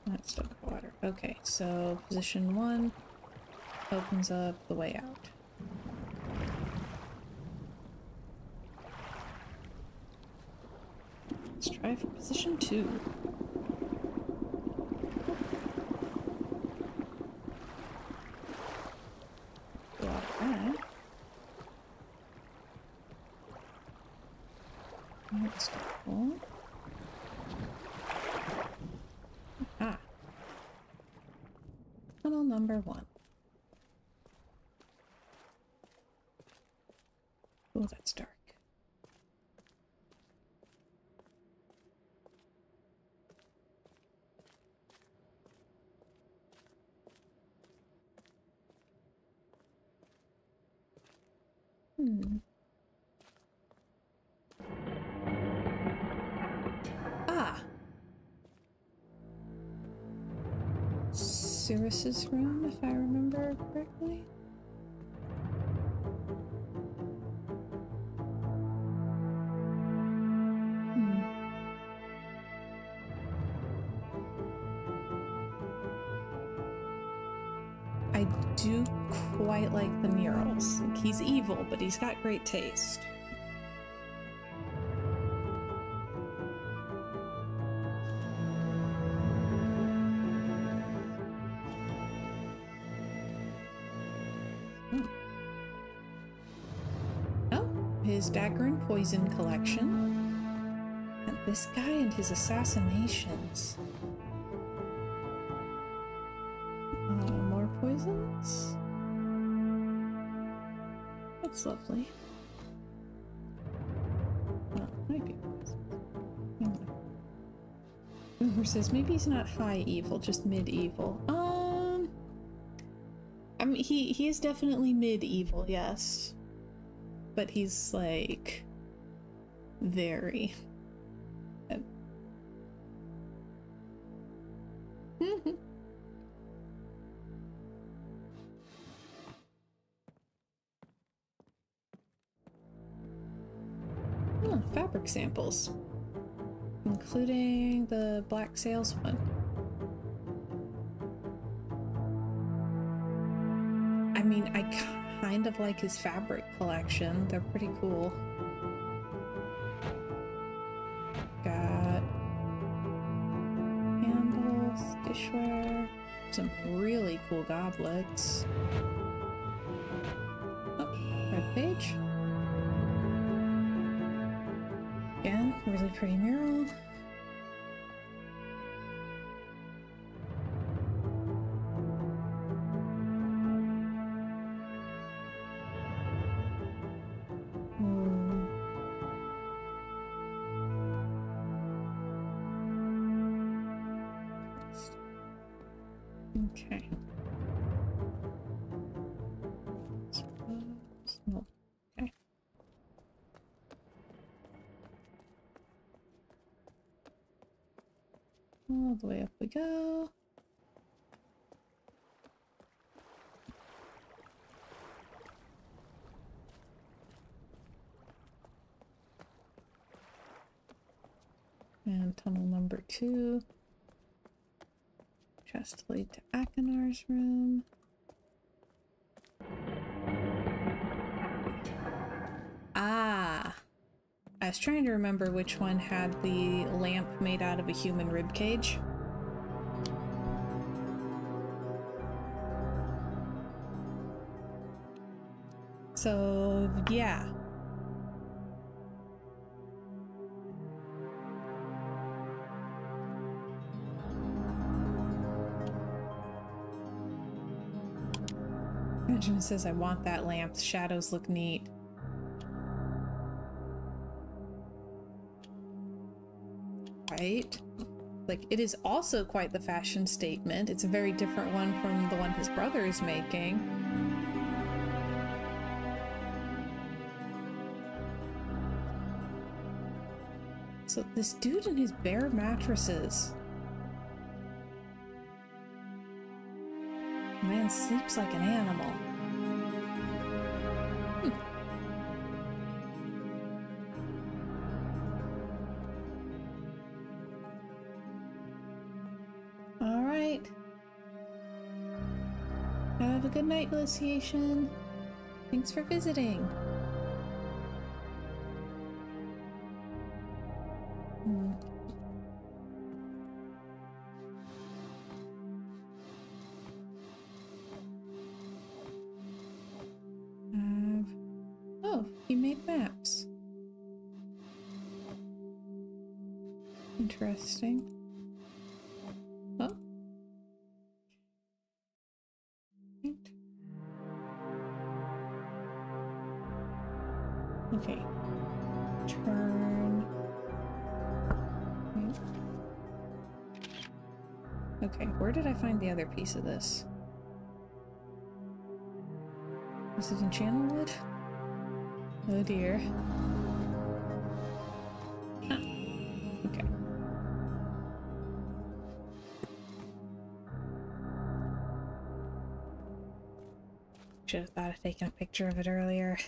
That's still got water. Okay, so position 1 opens up the way out. Let's try for position 2. That's cool. Ah. Tunnel number 1. Oh, that's dark. Ah! Cyrus's room, if I remember correctly. I do quite like the murals. Like, he's evil, but he's got great taste. Oh, his dagger and poison collection. And this guy and his assassinations. More poisons? That's lovely. Oh, might be poison. Who says maybe he's not high evil, just mid-evil. I mean, he is definitely mid-evil, yes. But he's, like, very... Oh, fabric samples. Including the black sails one. I mean, I kind of like his fabric collection. They're pretty cool. Got handles, dishware, some really cool goblets. Oh, red page. Again, really pretty mural. Okay. No. Okay. All the way up we go. And tunnel number 2. Chest lead to Akinar's room. Ah! I was trying to remember which one had the lamp made out of a human rib cage. So, yeah. Benjamin says, I want that lamp. The shadows look neat. Right? Like, it is also quite the fashion statement. It's a very different one from the one his brother is making. So this dude and his bare mattresses. Man sleeps like an animal. All right. Have a good night, Glaciation. Thanks for visiting. Oh, he made maps. Interesting. Oh. Right. Okay. Turn. Okay, where did I find the other piece of this? Was it in Channelwood? Oh dear. Ah, okay. Should have thought of taking a picture of it earlier.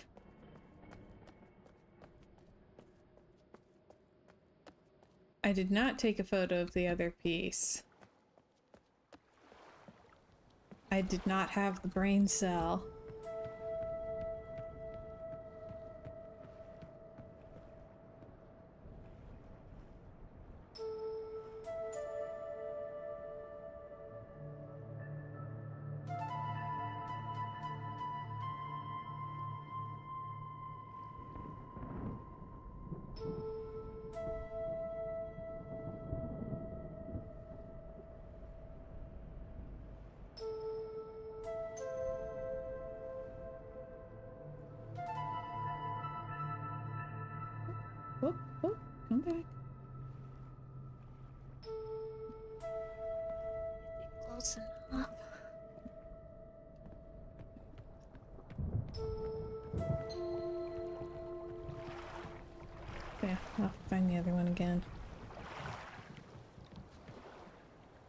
I did not take a photo of the other piece. I did not have the brain cell. Oh, oh, come back. Close enough. Yeah, I'll have to find the other one again.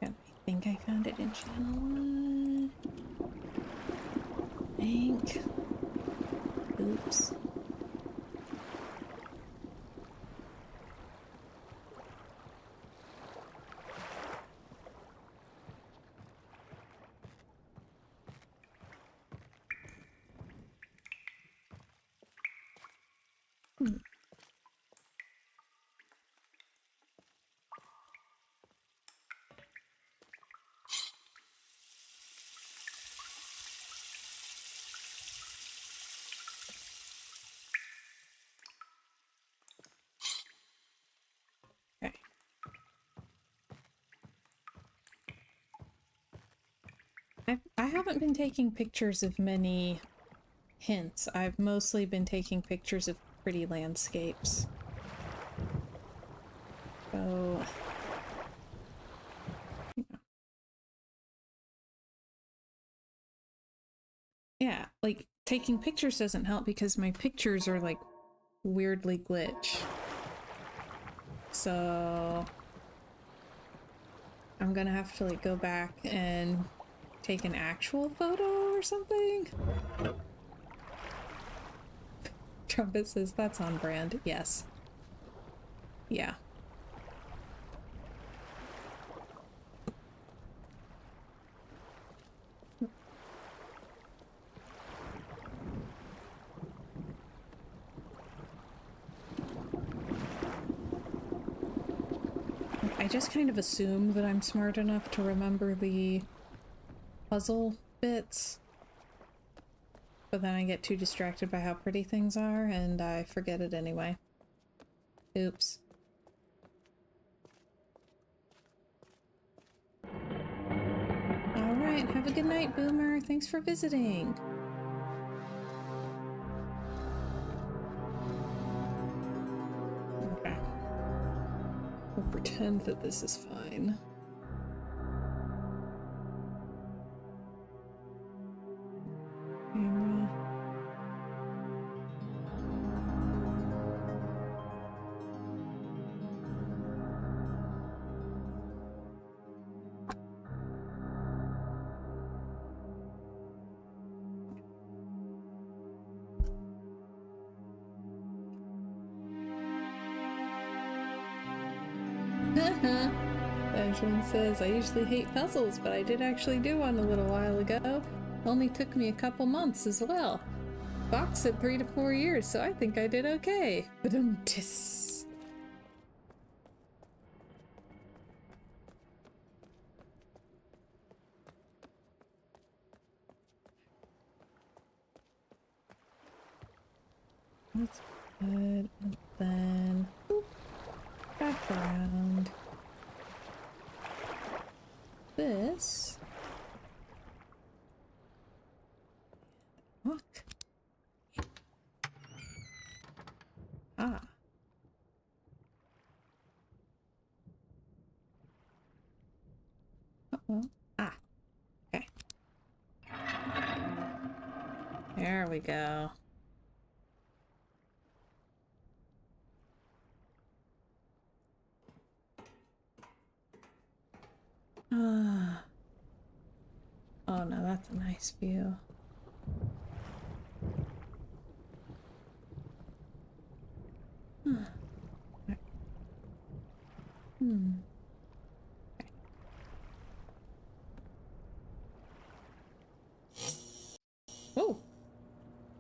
Yeah, I think I found it in channel 1. Think. Oops. Okay. I haven't been taking pictures of many hints. I've mostly been taking pictures of pretty landscapes. So, yeah, like taking pictures doesn't help because my pictures are like weirdly glitch. So I'm gonna have to like go back and take an actual photo or something. Trumpet says that's on brand. Yes. Yeah. I just kind of assume that I'm smart enough to remember the puzzle bits, but then I get too distracted by how pretty things are and I forget it anyway. Oops. Alright, have a good night, Boomer. Thanks for visiting. Okay. We'll pretend that this is fine. Camera. Benjamin says, I usually hate puzzles, but I did actually do one a little while ago. Only took me a couple months as well. Fox said 3 to 4 years, so I think I did okay. Ba-dum-tis. That's good. And then boop, back around. This. Look. Ah. Uh-oh. Ah. Okay. There we go. Ah. Oh no, that's a nice view. Huh. Hmm. Okay.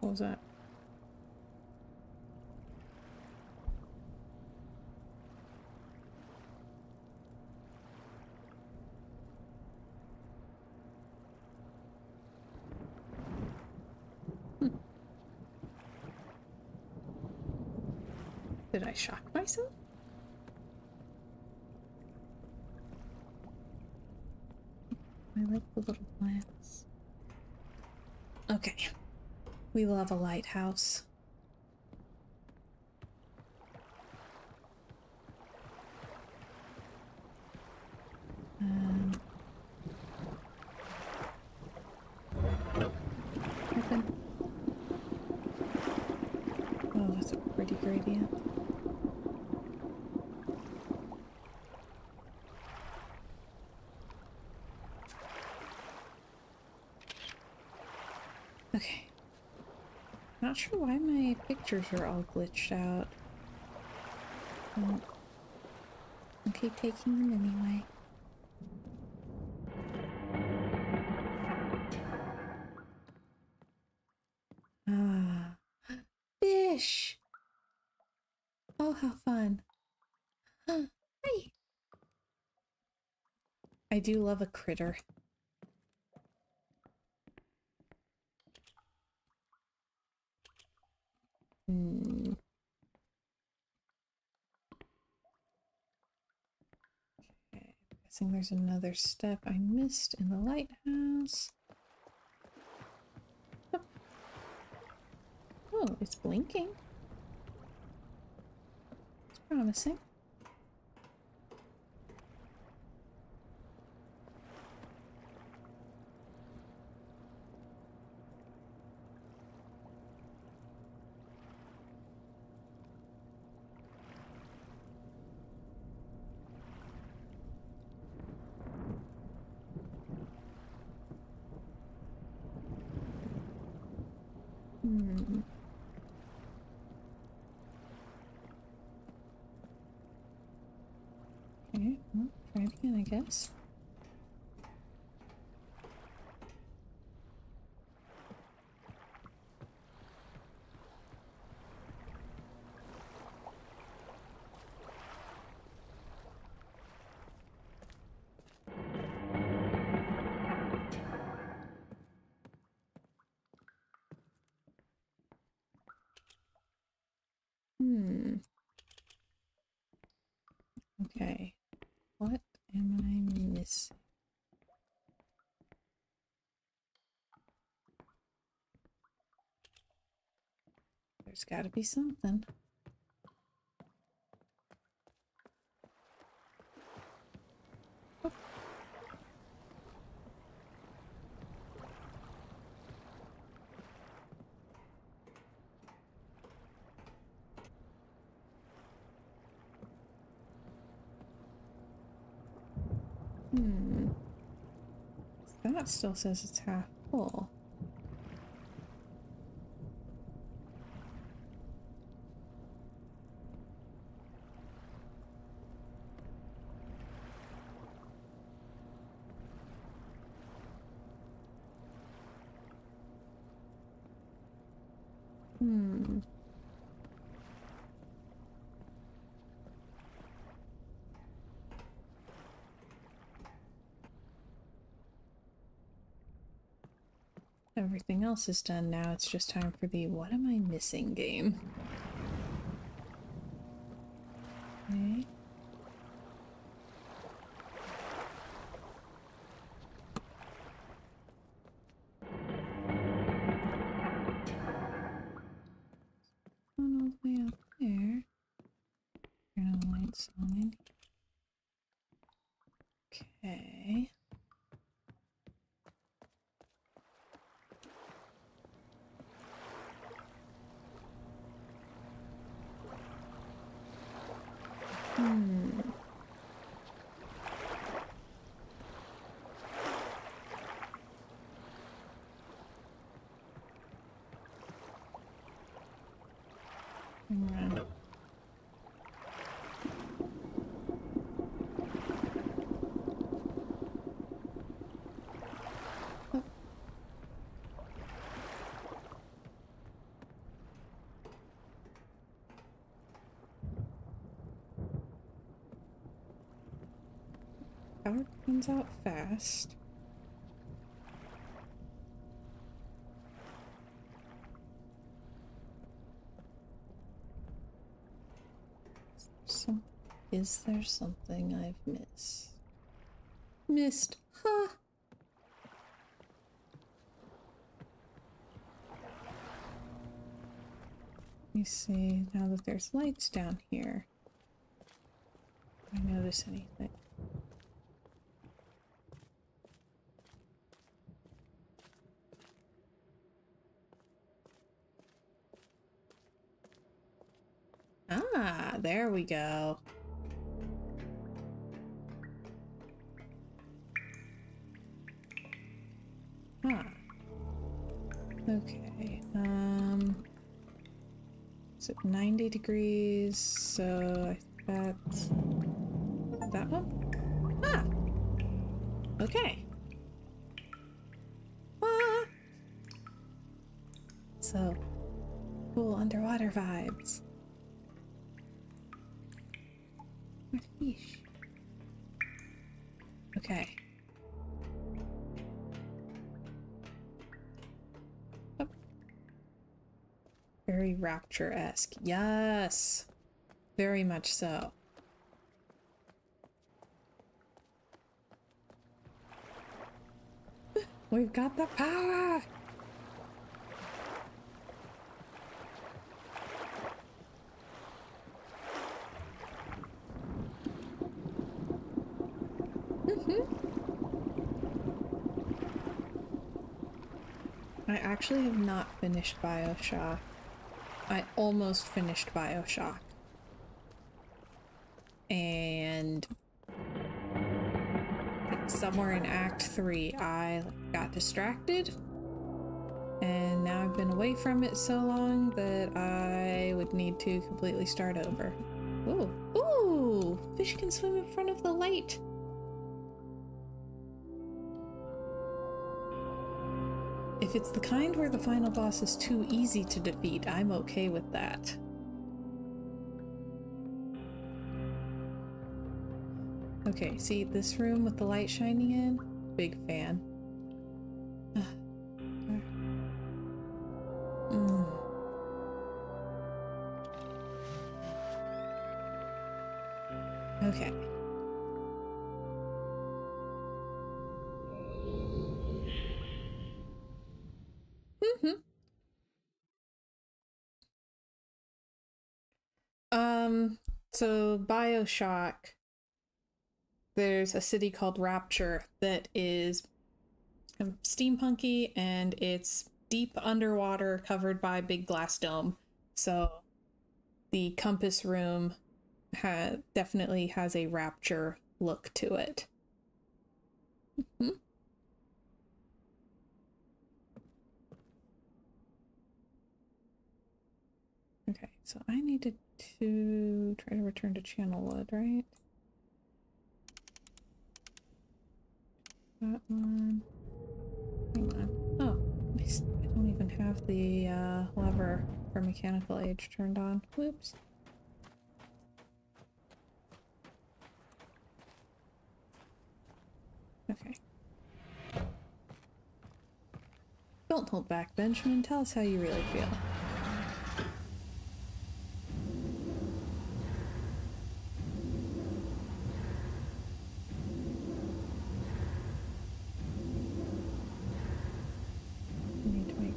What was that? Did I shock myself? I like the little plants. Okay. We love a lighthouse. Open. Oh, that's a pretty gradient. Okay. Not sure why my pictures are all glitched out. Well, I'll keep taking them anyway. Ah. Fish! Oh, how fun. Hi! I do love a critter. Hmm. Okay, guessing there's another step I missed in the lighthouse. Oh, oh, it's blinking. It's promising. Hmm. Okay, well, try it again, I guess. Hmm. Okay. What am I missing? There's gotta be something. Oh. Hmm. That still says it's half full. Hmm. Everything else is done now. It's just time for the what am I missing game. Okay. Going all the way up there. Turn on lights on. Okay. Hmm. Hang around. power runs out fast. Is there something I've missed? Missed, huh? Let me see, now that there's lights down here. Do I notice anything? Ah, there we go. Ah. Okay. Is it 90 degrees? So that's that one? Ah. Okay. Ah. So cool underwater vibes. Fish. Okay. Oh. Very Rapture-esque. Yes! Very much so. We've got the power! I actually have not finished BioShock. I almost finished BioShock. And somewhere in Act 3, I got distracted. And now I've been away from it so long that I would need to completely start over. Ooh, ooh! Fish can swim in front of the light! If it's the kind where the final boss is too easy to defeat, I'm okay with that. Okay, see this room with the light shining in? Big fan. Okay. So BioShock, there's a city called Rapture that is steampunky and it's deep underwater covered by a big glass dome. So the compass room definitely has a Rapture look to it. Okay, so I needed to try to return to Channelwood, right? That one. Hang on. Oh, I don't even have the lever for mechanical age turned on. Whoops. Okay. Don't hold back, Benjamin. Tell us how you really feel.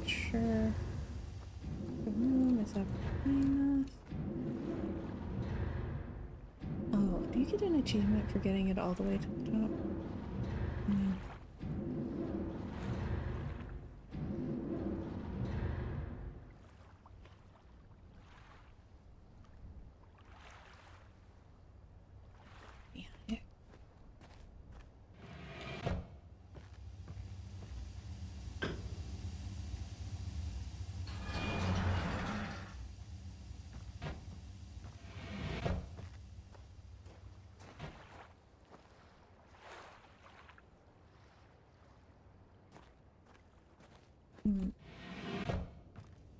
Sure. The room is up high enough. Oh, do you get an achievement for getting it all the way to the top? Yeah.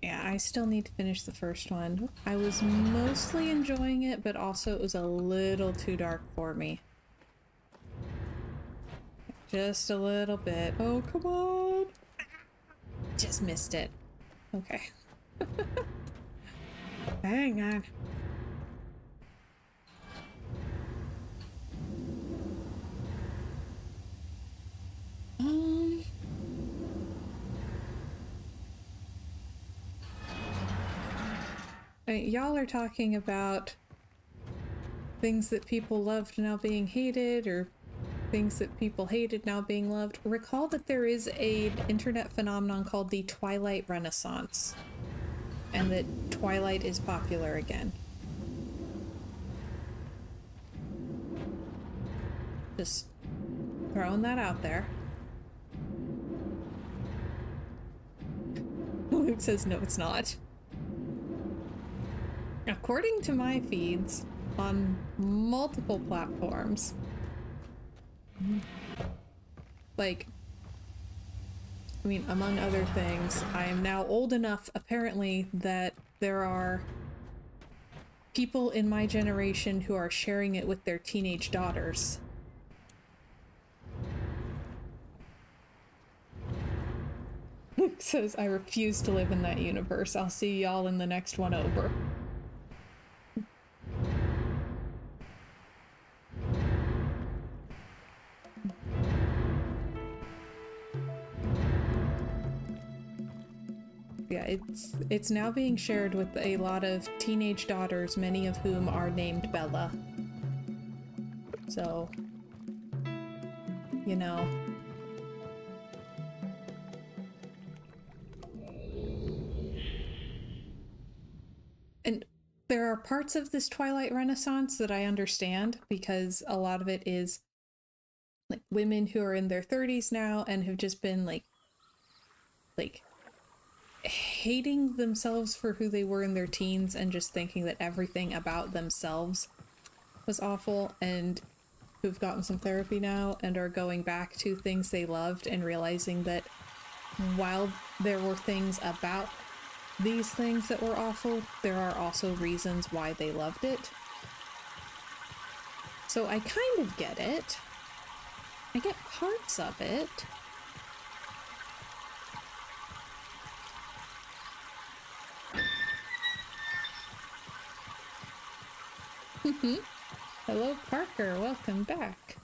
Yeah, I still need to finish the first one. I was mostly enjoying it, but also it was a little too dark for me. Just a little bit. Oh, come on. Just missed it. Okay. Hang on. Um... Y'all are talking about things that people loved now being hated, or things that people hated now being loved. Recall that there is an internet phenomenon called the Twilight Renaissance, and that Twilight is popular again. Just throwing that out there. Luke says no, it's not. According to my feeds on multiple platforms, like, I mean, among other things, I am now old enough, apparently, that there are people in my generation who are sharing it with their teenage daughters. Luke says, I refuse to live in that universe. I'll see y'all in the next one over. Yeah, it's now being shared with a lot of teenage daughters, many of whom are named Bella. So, you know. And there are parts of this Twilight Renaissance that I understand, because a lot of it is like women who are in their 30s now and have just been like hating themselves for who they were in their teens and just thinking that everything about themselves was awful, and who've gotten some therapy now and are going back to things they loved and realizing that while there were things about these things that were awful, there are also reasons why they loved it. So I kind of get it. I get parts of it. Hello, Parker. Welcome back.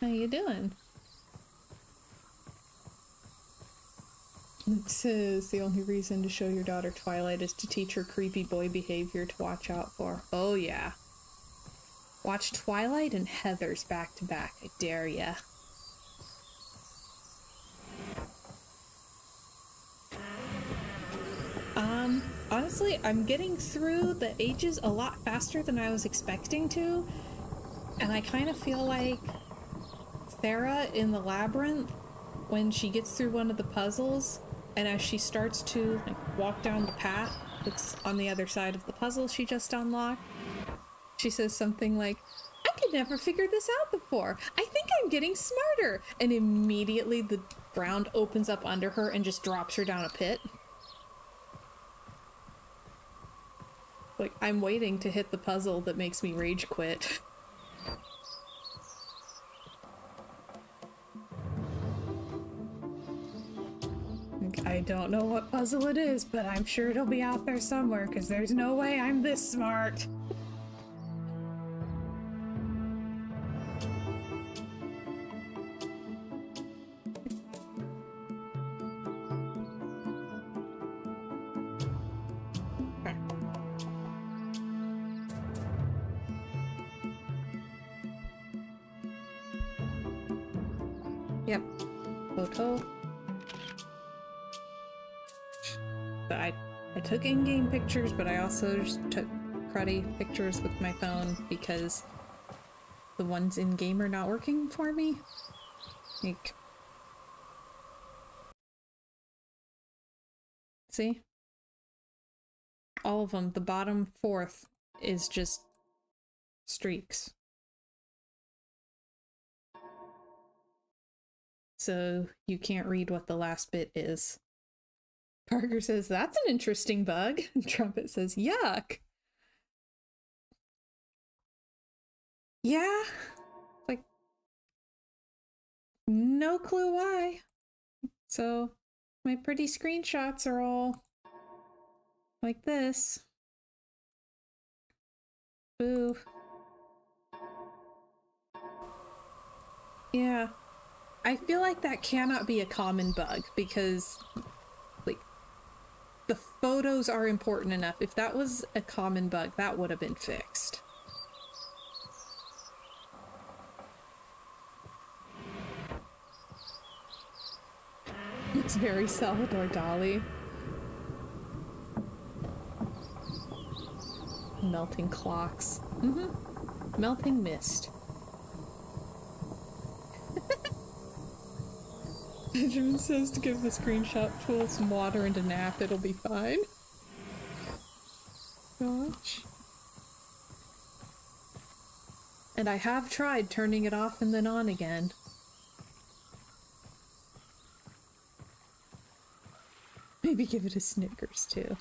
How you doing? It says the only reason to show your daughter Twilight is to teach her creepy boy behavior to watch out for. Oh yeah. Watch Twilight and Heathers back to back. I dare ya. Honestly, I'm getting through the ages a lot faster than I was expecting to, and I kind of feel like Sarah in the labyrinth, when she gets through one of the puzzles, and as she starts to like walk down the path that's on the other side of the puzzle she just unlocked, she says something like, I could never figure this out before. I think I'm getting smarter. And immediately the ground opens up under her and just drops her down a pit. Like, I'm waiting to hit the puzzle that makes me rage quit. I don't know what puzzle it is, but I'm sure it'll be out there somewhere, because there's no way I'm this smart. Yep. Photo. But I took in-game pictures, but I also just took cruddy pictures with my phone because the ones in-game are not working for me. Like, see? All of them. The bottom fourth is just streaks. So you can't read what the last bit is. Parker says, that's an interesting bug. Trumpet says, yuck. Yeah. Like, no clue why. So my pretty screenshots are all like this. Boo. Yeah. I feel like that cannot be a common bug because, like, the photos are important enough. If that was a common bug, that would have been fixed. It's very Salvador Dali. Melting clocks. Melting mist. Benjamin says to give the screenshot tool some water and a nap, it'll be fine. Gosh. And I have tried turning it off and then on again. Maybe give it a Snickers too.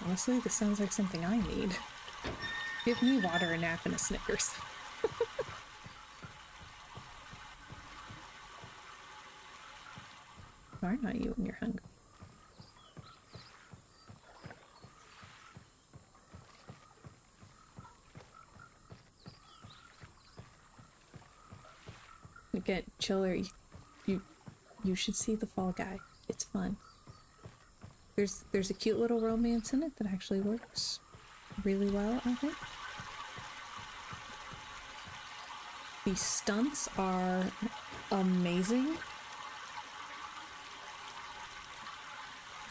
Honestly, this sounds like something I need. Give me water, a nap, and a Snickers. Why not you when you're hungry? Again, Chiller, you should see the Fall Guy. It's fun. There's a cute little romance in it that actually works really well, I think. The stunts are amazing.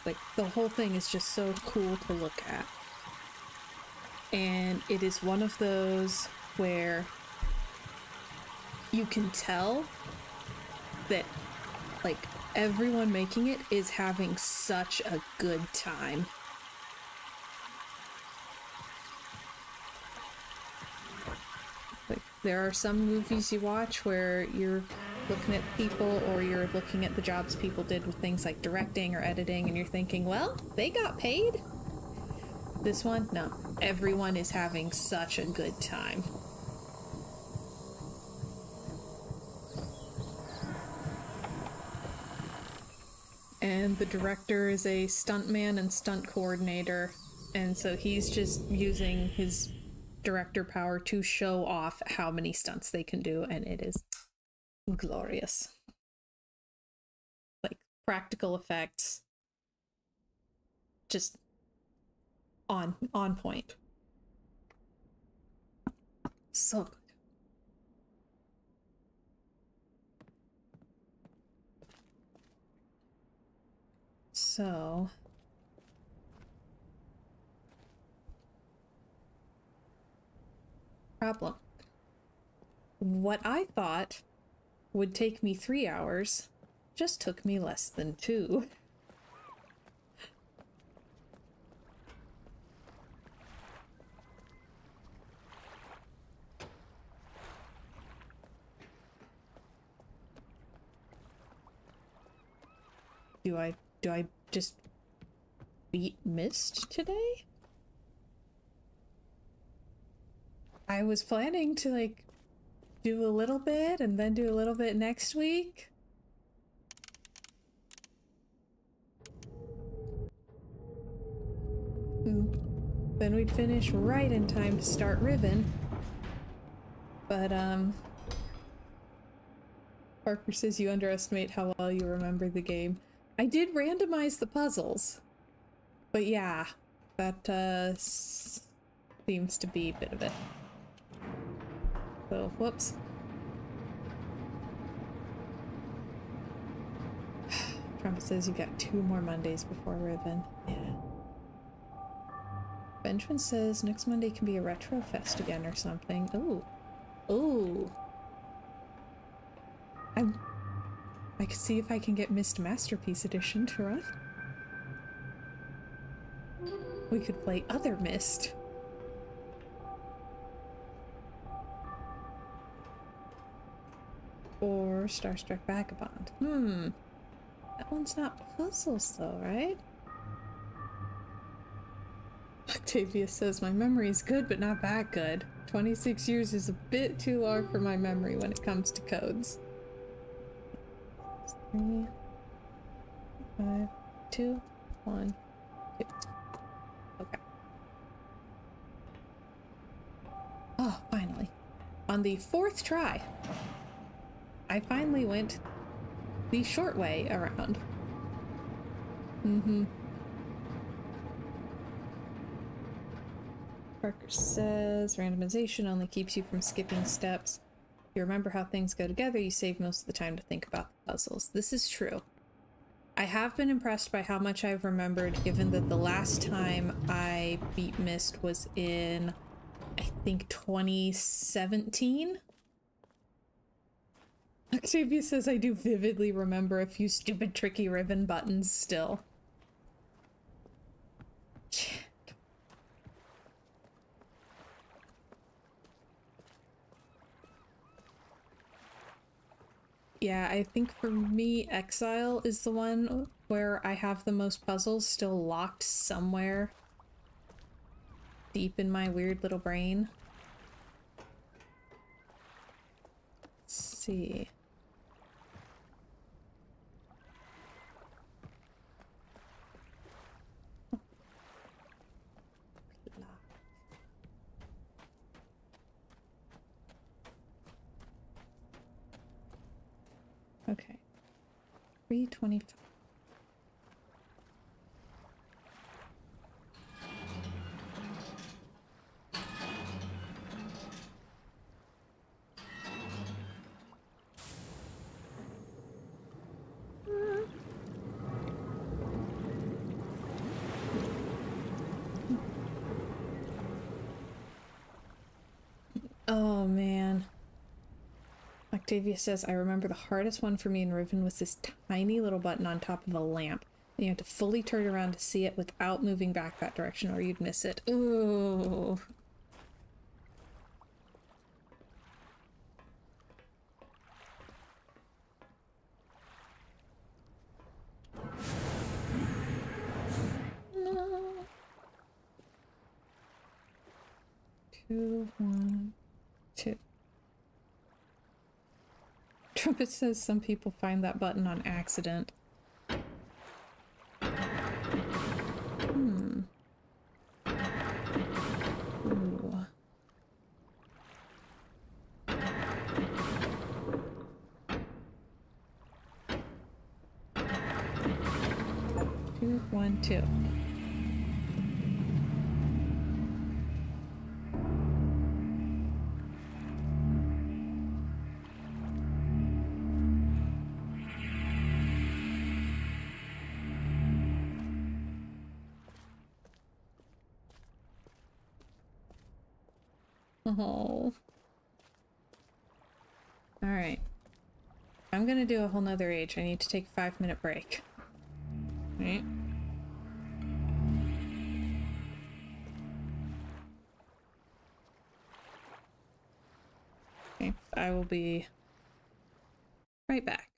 Like, the whole thing is just so cool to look at. And it is one of those where you can tell that, like, everyone making it is having such a good time. Like, there are some movies you watch where you're looking at people, or you're looking at the jobs people did with things like directing or editing, and you're thinking, well, they got paid. This one, no. Everyone is having such a good time. And the director is a stuntman and stunt coordinator, and so he's just using his director power to show off how many stunts they can do, and it is glorious. Like, practical effects, just on point. So good. So problem. What I thought would take me 3 hours just took me less than 2. Do I just beat Myst today? I was planning to, like, do a little bit and then do a little bit next week. Then we'd finish right in time to start Ribbon. But, Parker says you underestimate how well you remember the game. I did randomize the puzzles. But yeah, that, seems to be a bit of it. So, whoops. Trump says you got 2 more Mondays before Ribbon. Yeah. Benjamin says next Monday can be a retro fest again or something. Ooh. Ooh. I could see if I can get Myst Masterpiece Edition to run. We could play other Myst. Or Starstruck Vagabond. That one's not puzzles though, right? Octavia says, my memory is good, but not that good. 26 years is a bit too long for my memory when it comes to codes. 3, 5, 2, 1, 2. Okay. Oh, finally. On the 4th try, I finally went the short way around. Parker says randomization only keeps you from skipping steps. If you remember how things go together, you save most of the time to think about the puzzles. This is true. I have been impressed by how much I've remembered, given that the last time I beat Myst was in, I think, 2017? Octavia says I do vividly remember a few stupid tricky ribbon buttons still. Yeah, I think for me, Exile is the one where I have the most puzzles still locked somewhere deep in my weird little brain. Let's see. Okay. 325. Oh man. Octavia says, I remember the hardest one for me in Riven was this tiny little button on top of a lamp. And you had to fully turn around to see it without moving back that direction or you'd miss it. Ooh. No. 2, 1, 2. Trumpet says some people find that button on accident. Ooh. 2, 1, 2. Oh. Alright. I'm gonna do a whole nother age. I need to take a 5-minute break. Alright. Okay, I will be right back.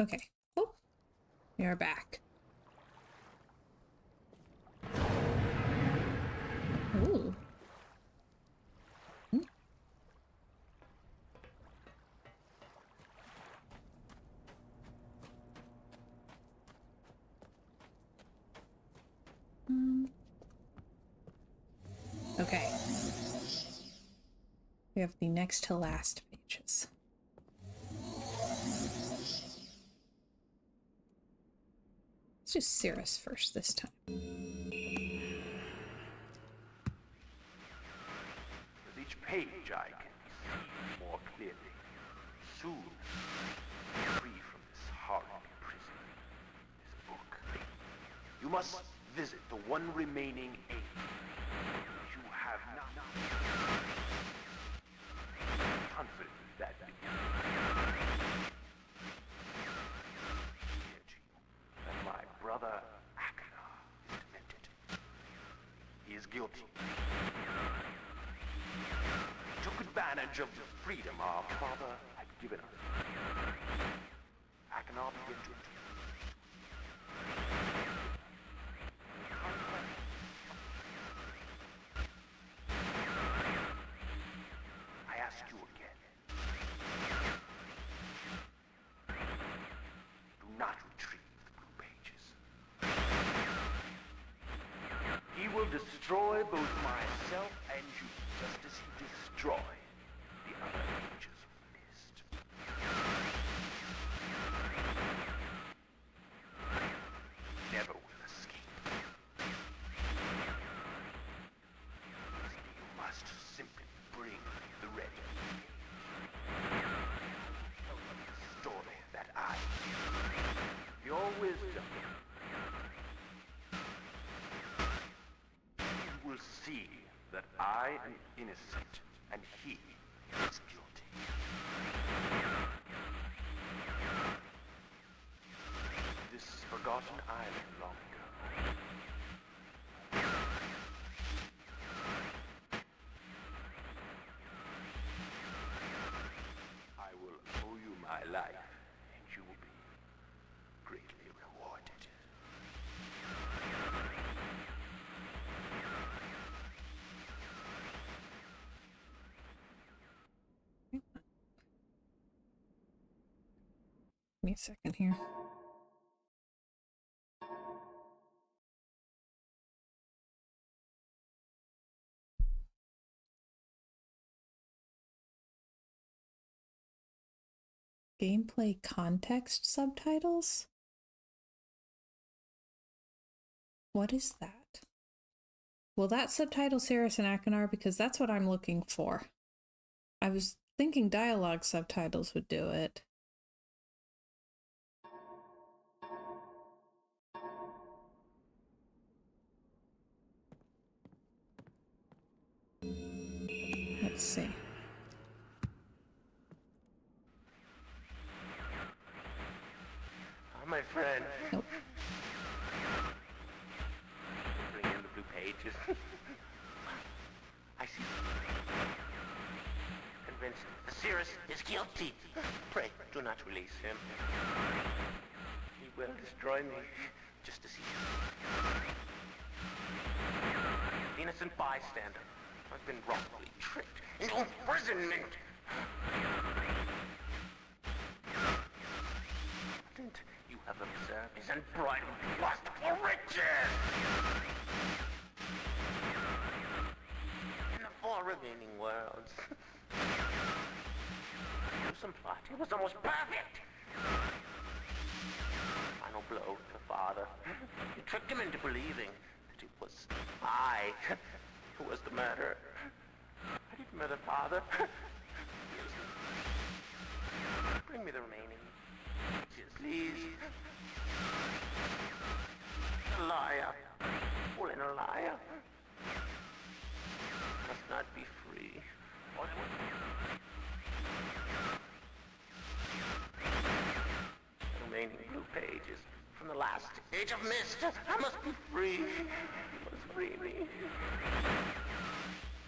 Okay. Oh, we are back. Ooh. Hmm. Okay. We have the next to last pages. Let's do Cirrus first this time. With each page I can see more clearly. Soon, free from this horrible prison, this book. You must visit the one remaining age. You have not. Confident that my brother Akana is demented. He is guilty. He took advantage of the freedom our father had given us. Akana began to I ask you again. Do not retrieve the blue pages. He will destroy both myself and you, just as he destroyed the other pages of Myst. Never will escape. You must simply bring the ready. Story that I, your wisdom, you will see that I am innocent and he is guilty. This forgotten island long ago. I will owe you my life, and you will be greatly rewarded. Give me a second here. Gameplay context subtitles? What is that? Will that subtitle Cirrus and Akanar? Because that's what I'm looking for. I was thinking dialogue subtitles would do it. Let's see. My friend. Nope. Bring in the blue pages. I see. Convinced the Cirrus is guilty. Pray, do not release him. He will destroy me, just as he did. Innocent bystander. I've been wrongfully tricked into imprisonment. You have observed his unbridled lust for riches. In the 4 remaining worlds. Gruesome plot. It was almost perfect. Final blow to the father. You tricked him into believing that it was I who was the murderer. I didn't murder father. Bring me the remaining. Please. A liar. All in a liar. Must not be free. The remaining blue pages from the last age of Myst. I must be free. You must free me.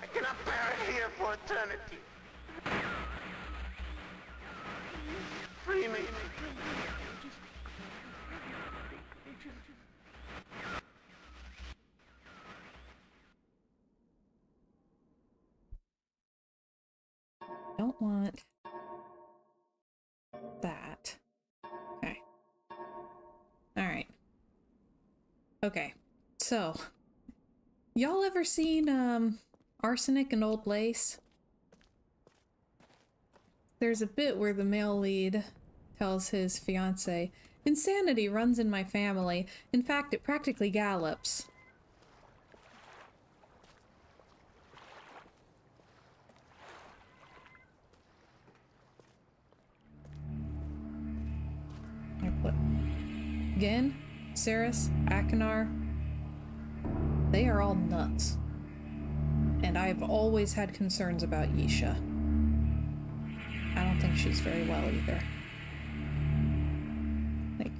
I cannot bear it here for eternity. Free me. don't want that. Okay. Alright. Okay. So, y'all ever seen, Arsenic and Old Lace? There's a bit where the male lead tells his fiancée, "Insanity runs in my family. In fact, it practically gallops." I put Gin, Cirrus, Akinar. They are all nuts. And I've always had concerns about Yisha. I don't think she's very well either. Like,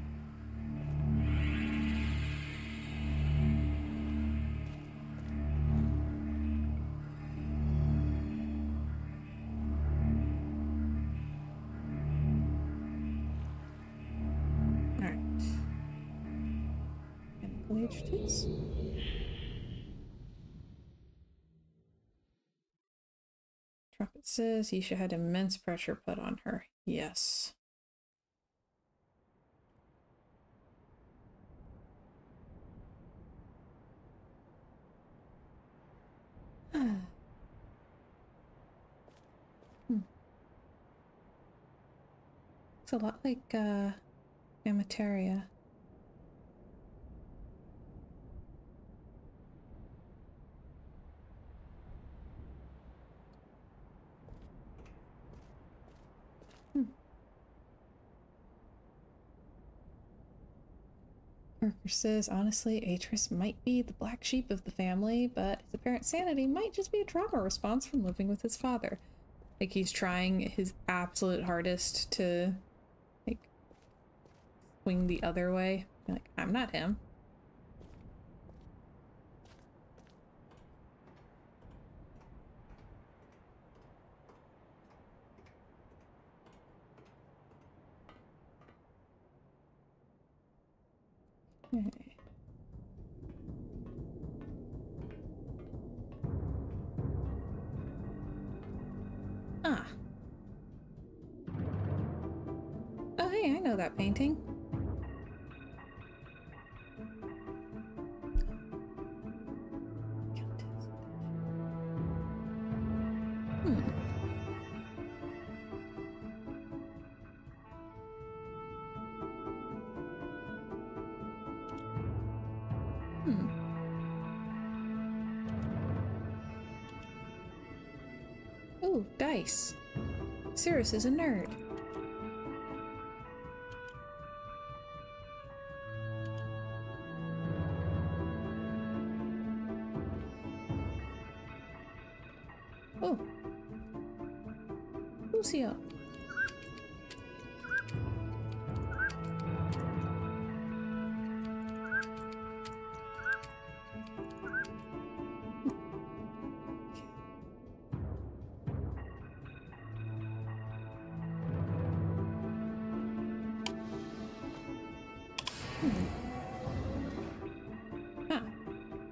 alright. Chemical agents. Trumpet says Yisha had immense pressure put on her. Yes. It's a lot like, Amateria. Parker says, honestly, Atris might be the black sheep of the family, but his apparent sanity might just be a trauma response from living with his father. Like, he's trying his absolute hardest to, like, swing the other way. Like, I'm not him. Okay. Ah. Oh, hey, I know that painting. Ooh, dice. Cirrus is a nerd. Oh. Who's here? Ah,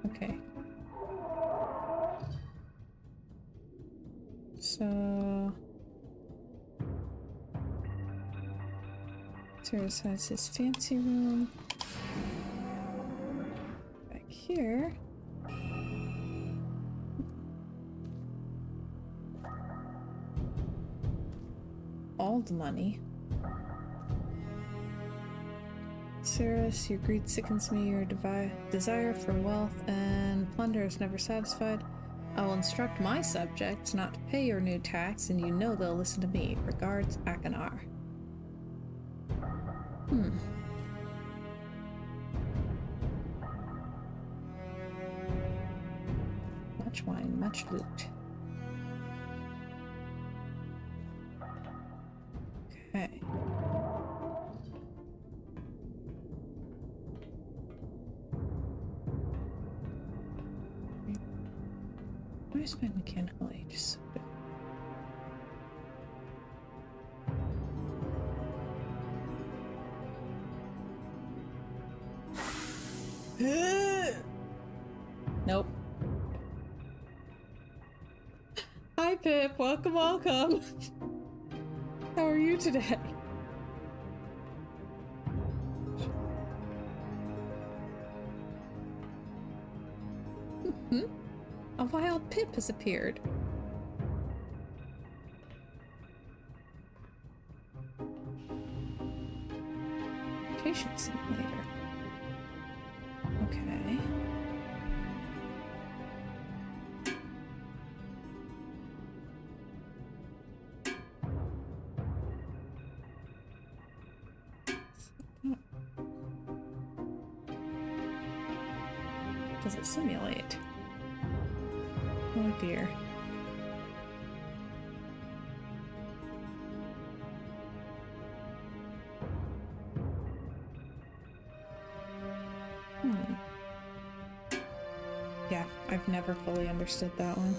okay. So... Cirrus has his fancy room. Back here. All the money. Cirrus, your greed sickens me, your desire for wealth and plunder is never satisfied. I will instruct my subjects not to pay your new tax, and you know they'll listen to me. Regards, Akinar. Much wine, much loot. Okay. Where's my mechanical age? Nope. I Pip. Welcome, welcome. How are you today? A wild Pip has appeared. Patient simulator. Okay. Does it simulate? Oh dear. Yeah, I've never fully understood that one.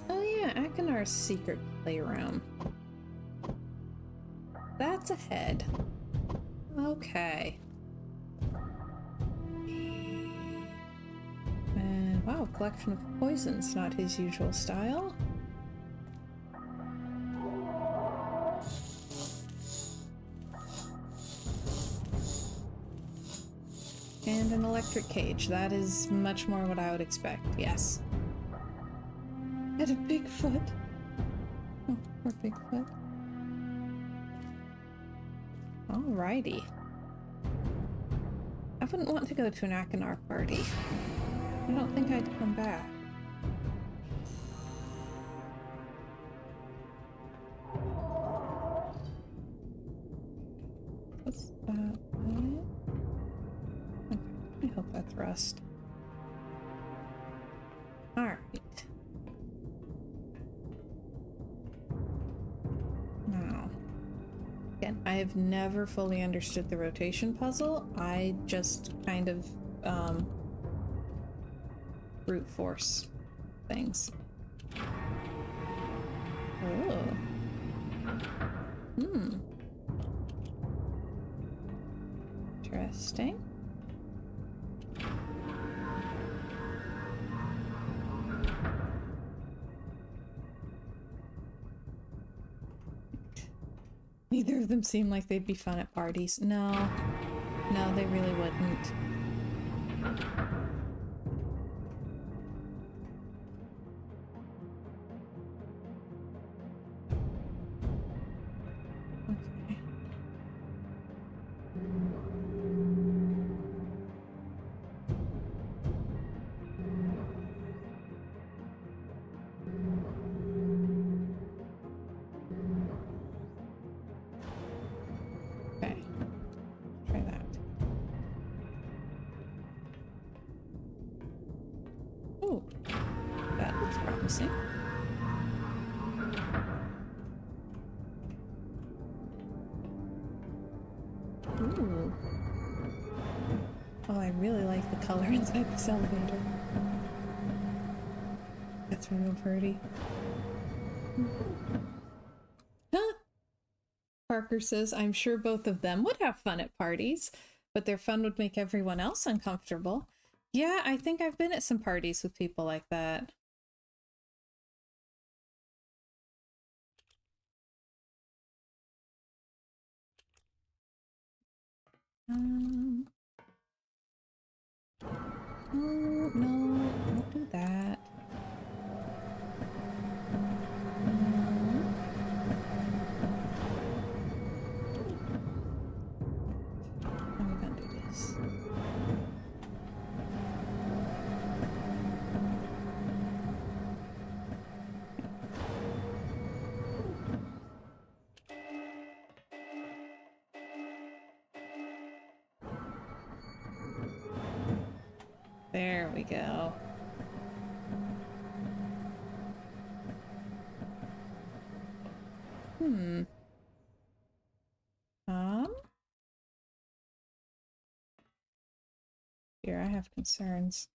Oh yeah, Akinar's secret playroom. That's ahead. Okay. And wow, collection of poisons, not his usual style. And an electric cage. That is much more what I would expect, yes. And a Bigfoot. Oh, poor Bigfoot. Alrighty. I wouldn't want to go to an Akinar party. I don't think I'd come back. What's that? Okay, I hope that's rust. Alright. Now, again, I have never fully understood the rotation puzzle. I just kind of, brute force things. Oh. Interesting. Neither of them seem like they'd be fun at parties. No. No, they really wouldn't. Okay. Okay. Try that. Ooh. That looks promising. Ooh. Oh, I really like the color inside this elevator. That's real pretty. Huh? Parker says, I'm sure both of them would have fun at parties, but their fun would make everyone else uncomfortable. Yeah, I think I've been at some parties with people like that. Oh, no, don't do that. How are we gonna do this? There we go. Here, I have concerns.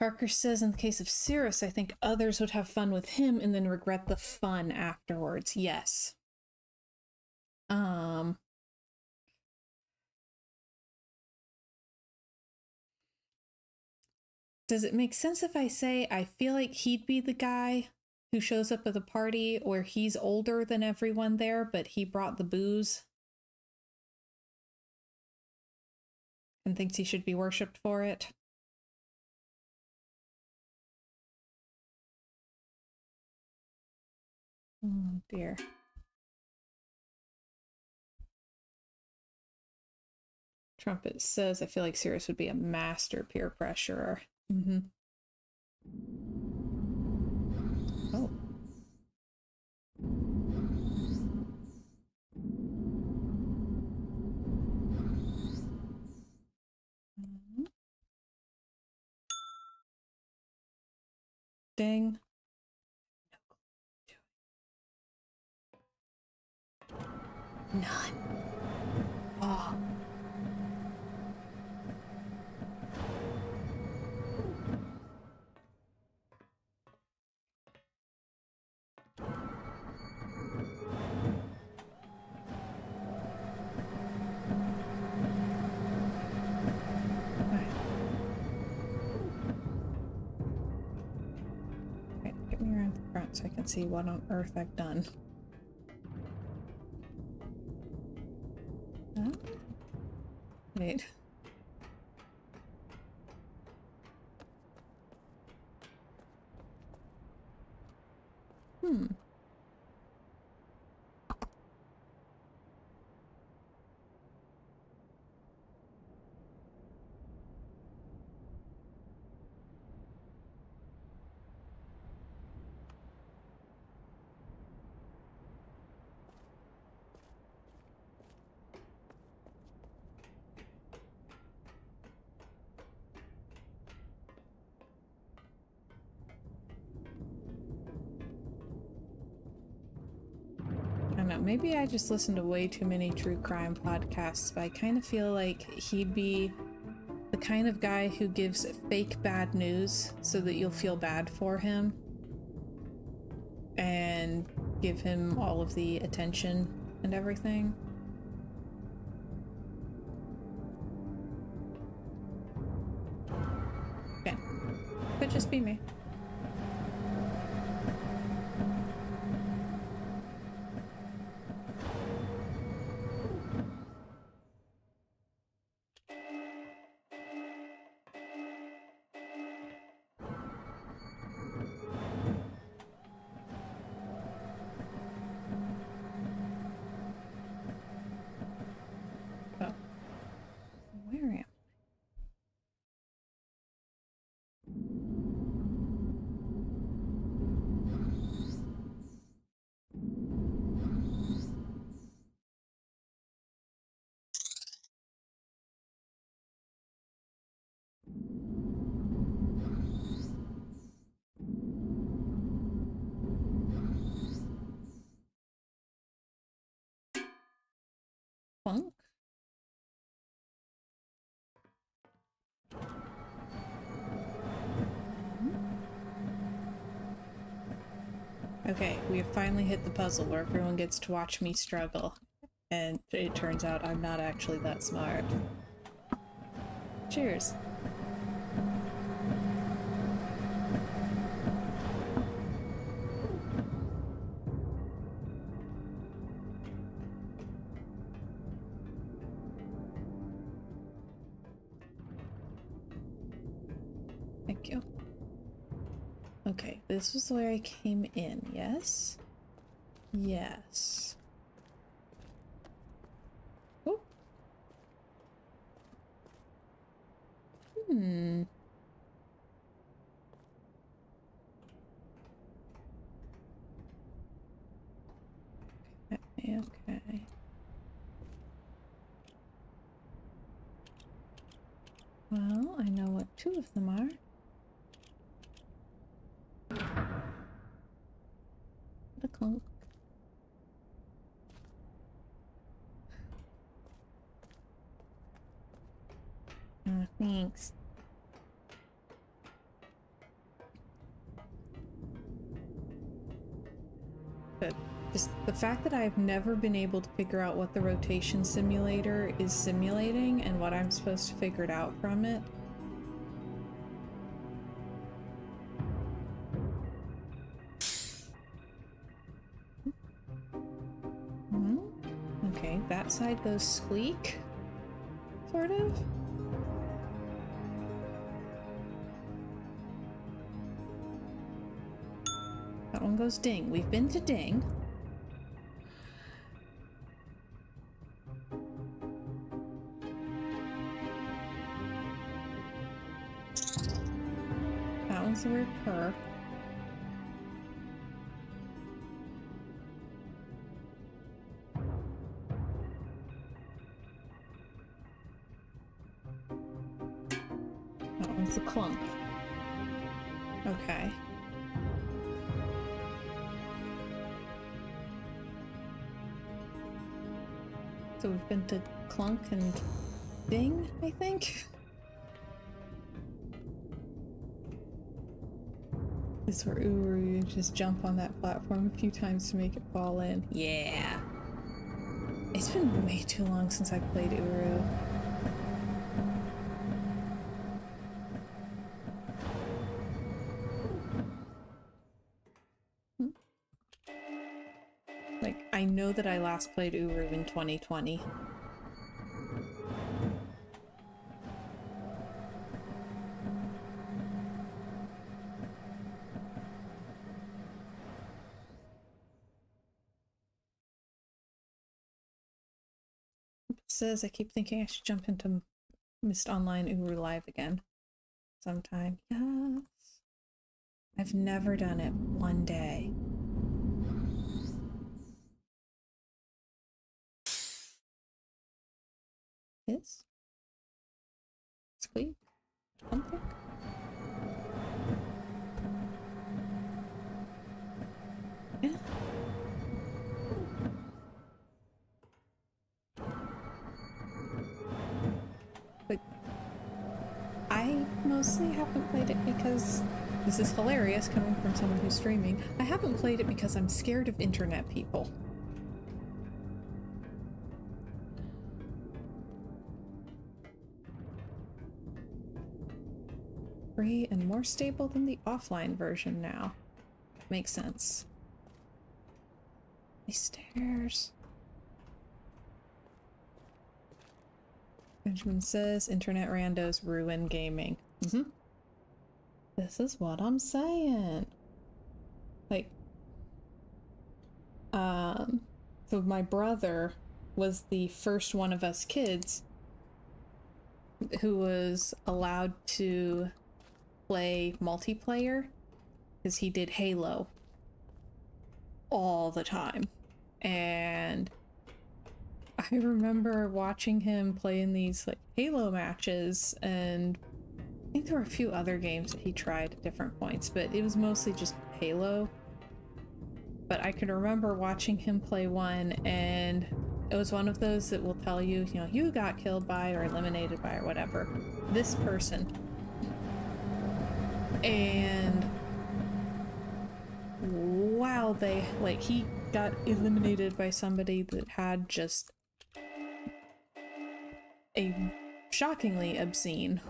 Parker says, in the case of Cirrus, I think others would have fun with him and then regret the fun afterwards. Yes. does it make sense if I say I feel like he'd be the guy who shows up at the party where he's older than everyone there, but he brought the booze and thinks he should be worshipped for it? Oh dear. Trumpet says, I feel like Sirius would be a master peer pressurer. Mm-hmm. Oh. Mhm. Ding. None. Oh. Okay, get me around the front so I can see what on earth I've done. Huh? Wait. Hmm. I don't know, maybe I just listen to way too many true crime podcasts, but I kind of feel like he'd be the kind of guy who gives fake bad news so that you'll feel bad for him and give him all of the attention and everything. Okay. Could just be me. Oh. Where am I? Funk? Okay, we have finally hit the puzzle where everyone gets to watch me struggle. And it turns out I'm not actually that smart. Cheers. Thank you. Okay, this was where I came in, yes? Yes. Oh. Hmm. Okay, okay. Well, I know what two of them are. The clunk. Thanks. But just the fact that I've never been able to figure out what the rotation simulator is simulating and what I'm supposed to figure it out from it outside goes squeak, sort of. That one goes ding. We've been to ding. That one's a weird purr. That one's a clunk. Okay. So we've been to clunk and ding, I think. This is where Uru just jump on that platform a few times to make it fall in. Yeah. It's been way too long since I played Uru. Like, I know that I last played Uru in 2020. It says I keep thinking I should jump into Myst Online Uru Live again sometime. Yes. I've never done it one day. Is? Squeak? Something? Yeah. But I mostly haven't played it because this is hilarious coming from someone who's streaming. I haven't played it because I'm scared of internet people. Free and more stable than the offline version now. Makes sense. These stairs. Benjamin says internet randos ruin gaming. This is what I'm saying. Like, so my brother was the first one of us kids who was allowed to play multiplayer because he did Halo all the time. And I remember watching him play in these like Halo matches, and I think there were a few other games that he tried at different points, but it was mostly just Halo. But I can remember watching him play one, and it was one of those that will tell you, you know, you got killed by or eliminated by or whatever this person. And wow, they like he got eliminated by somebody that had just a shockingly obscene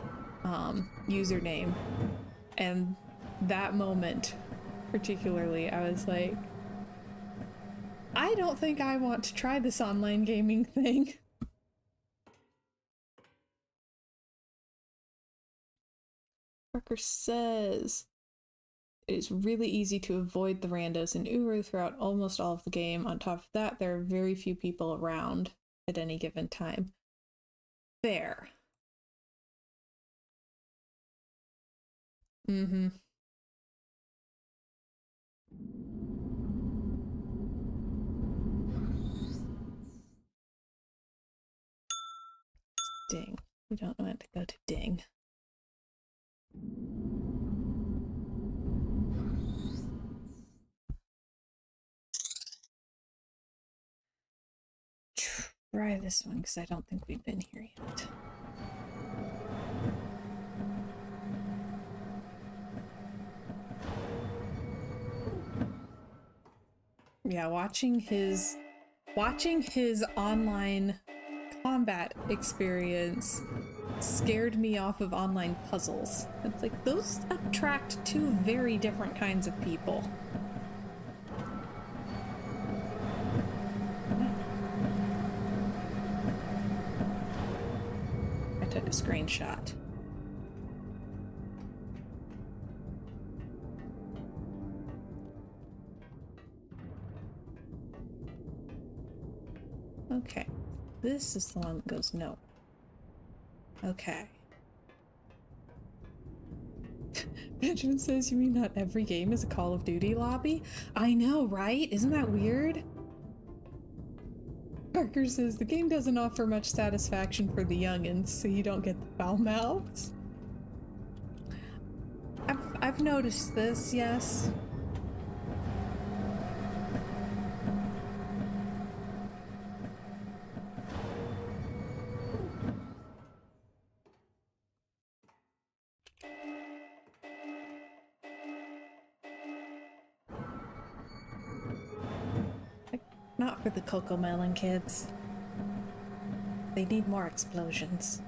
username. And that moment particularly, I was like, I don't think I want to try this online gaming thing. Parker says it is really easy to avoid the randos in Uru throughout almost all of the game. On top of that, there are very few people around at any given time. Fair. Ding. We don't want to go to ding. Try this one because I don't think we've been here yet. Yeah, watching his online combat experience scared me off of online puzzles. It's like those attract two very different kinds of people. screenshot. Okay, this is the one that goes no. Okay. Benjamin says, you mean not every game is a Call of Duty lobby? I know, right? Isn't that weird? Parker says, the game doesn't offer much satisfaction for the youngins, so you don't get the foul mouths. I've noticed this, yes. Not for the Cocoa Melon kids. They need more explosions.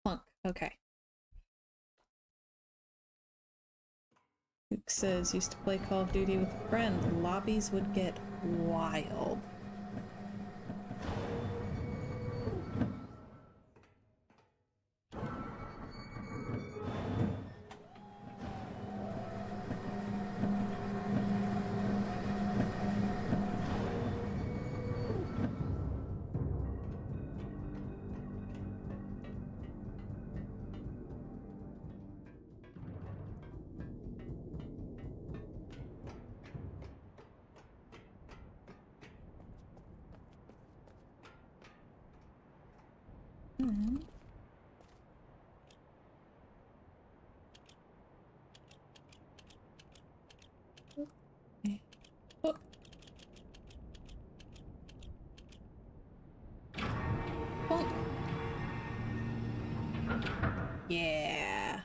Plunk. Okay. Luke says, used to play Call of Duty with a friend. The lobbies would get wild. Oh. Oh. Yeah.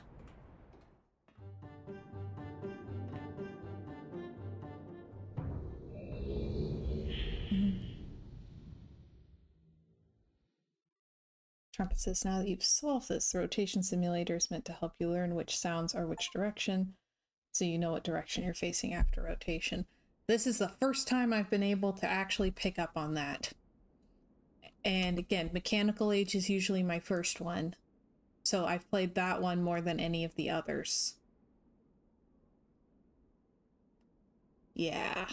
Trumpet says, now that you've solved this, the rotation simulator is meant to help you learn which sounds are which direction, so you know what direction you're facing after rotation. This is the first time I've been able to actually pick up on that. And again, Mechanical Age is usually my first one, so I've played that one more than any of the others. Yeah.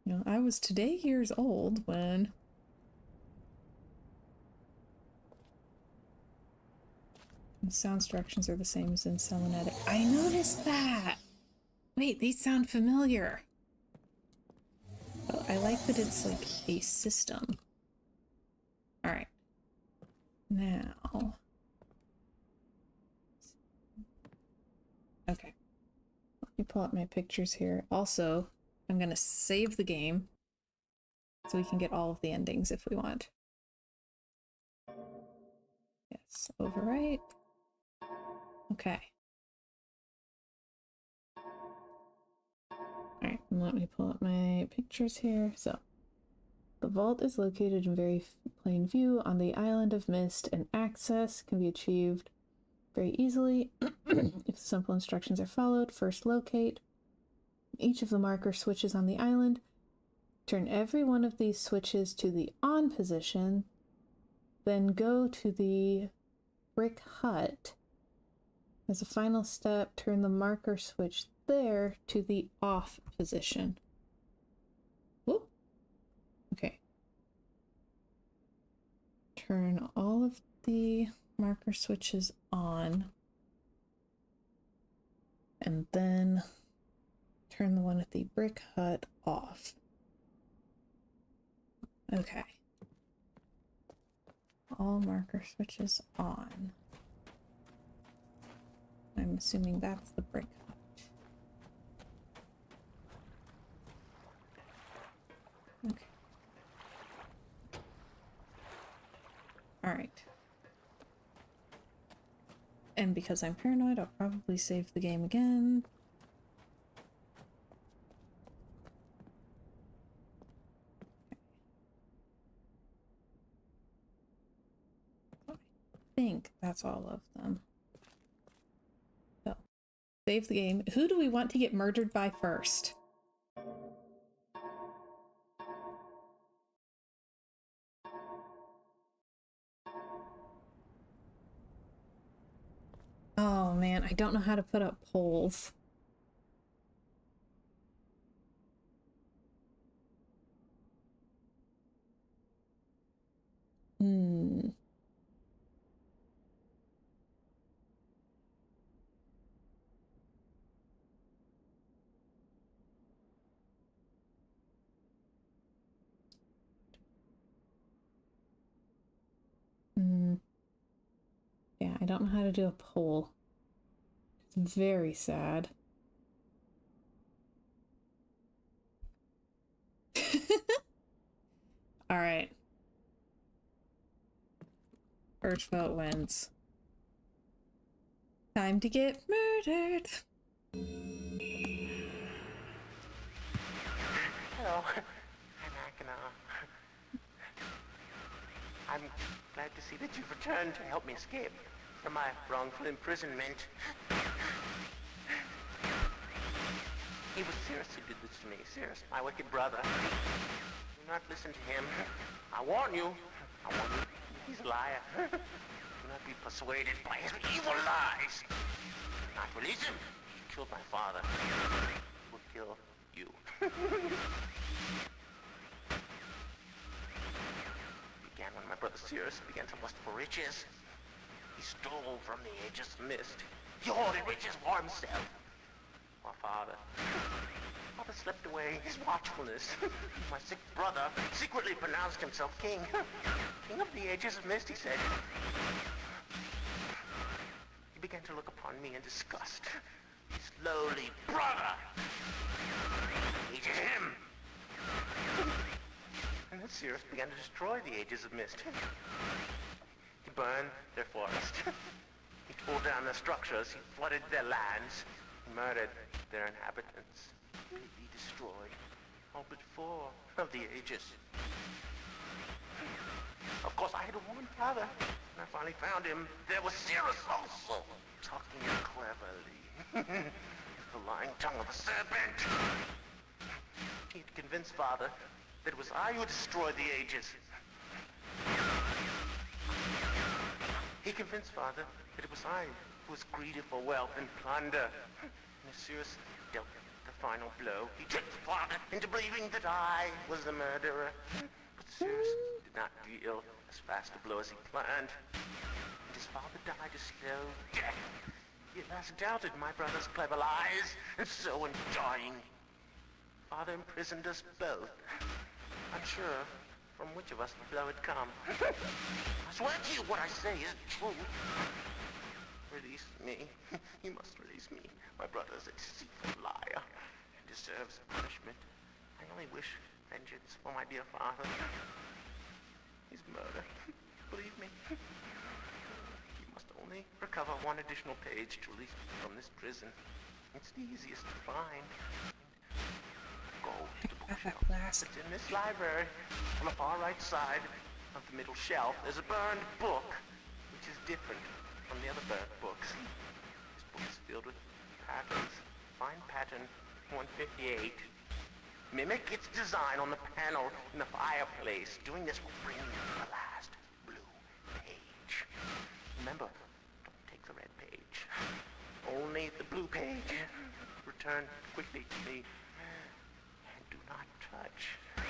You know, I was today years old when the sound instructions are the same as in Selenetic. I noticed that! Wait, these sound familiar. Oh, I like that it's like a system. Alright. Now. Okay. Let me pull up my pictures here. Also, I'm gonna save the game so we can get all of the endings if we want. Yes, overwrite. Okay. Alright, let me pull up my pictures here. So, the vault is located in very plain view on the island of Myst, and access can be achieved very easily if simple instructions are followed. First, locate each of the marker switches on the island. Turn every one of these switches to the on position, then go to the brick hut. As a final step, turn the marker switch there to the off position. Whoop. Okay. Turn all of the marker switches on, and then turn the one at the brick hut off. Okay. All marker switches on. I'm assuming that's the brick hut. Okay. Alright. And because I'm paranoid, I'll probably save the game again. think that's all of them. So, save the game. Who do we want to get murdered by first? Oh man, I don't know how to put up polls. Hmm. Yeah, I don't know how to do a poll. It's very sad. All right. First vote wins. Time to get murdered. Hello, I'm Akenar. I'm glad to see that you've returned to help me escape from my wrongful imprisonment. It was Cirrus who did this to me. Cirrus, my wicked brother. Do not listen to him. I warn you. He's a liar. Do not be persuaded by his evil lies. Do not release him. He killed my father. He will kill you. Began when my brother Cirrus began to lust for riches. He stole from the ages of Myst. He hoarded riches for himself. My father slept away his watchfulness. My sick brother secretly pronounced himself king. King of the ages of Myst, he said. He began to look upon me in disgust. His lowly brother hated him. And then Cirrus began to destroy the ages of Myst. He burned their forest. He tore down their structures. He flooded their lands. He murdered their inhabitants. He destroyed all but 4 of the ages. Of course, I had to warn Father. When I finally found him, there was Cirrus also, talking cleverly. The lying tongue of a serpent. He had convinced Father that it was I who destroyed the ages. He convinced Father that it was I who was greedy for wealth and plunder. And as Cirrus dealt the final blow, he tricked Father into believing that I was the murderer. But Cirrus did not deal as fast a blow as he planned. And his father died a slow death. He at last doubted my brother's clever lies, and so in dying, Father imprisoned us both. Unsure from which of us the blow had come. I swear to you what I say is true. Release me. You must release me. My brother is a deceitful liar. He deserves punishment. I only wish vengeance for my dear father. His murder. Believe me. You must only recover 1 additional page to release me from this prison. It's the easiest to find. Go to the bookshelf. It's in this library. On the far right side of the middle shelf, there's a burned book, which is different from the other burned books. This book is filled with patterns. Find pattern 158. Mimic its design on the panel in the fireplace. Doing this will bring you the last blue page. Remember, don't take the red page. Only the blue page. Return quickly to me. And do not touch the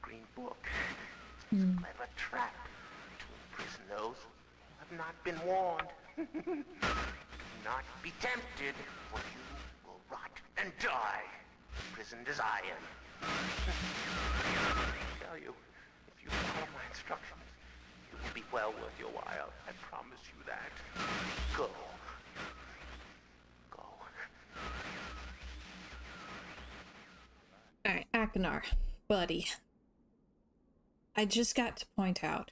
green book. It's a clever trap to imprison those who have not been warned. Do not be tempted, for you will rot and die, imprisoned as I am. I tell you, if you follow my instructions, it will be well worth your while. I promise you that. Go. Go. Alright, Akenar, buddy. I just got to point out,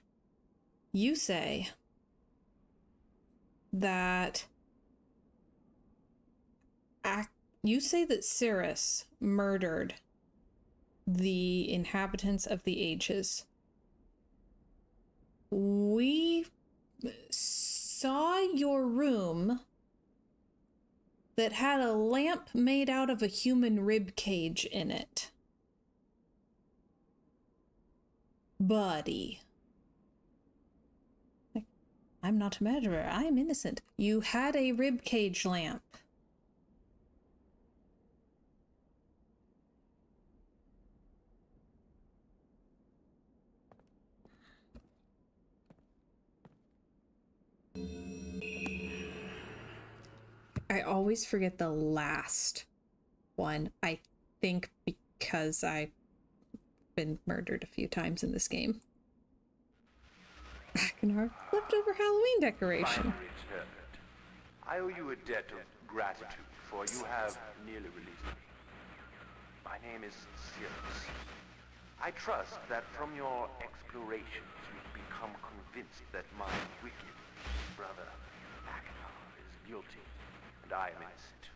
you say that Cirrus murdered the inhabitants of the ages. We saw your room that had a lamp made out of a human rib cage in it. Buddy. I'm not a murderer. I'm innocent. You had a rib cage lamp. I always forget the last one. I think because I've been murdered a few times in this game. Back in our leftover Halloween decoration. Finally returned. I owe you a debt of gratitude, for you have nearly released me. My name is Sirius. I trust that from your explorations you've become convinced that my wicked brother Akhenar is guilty, and I am innocent.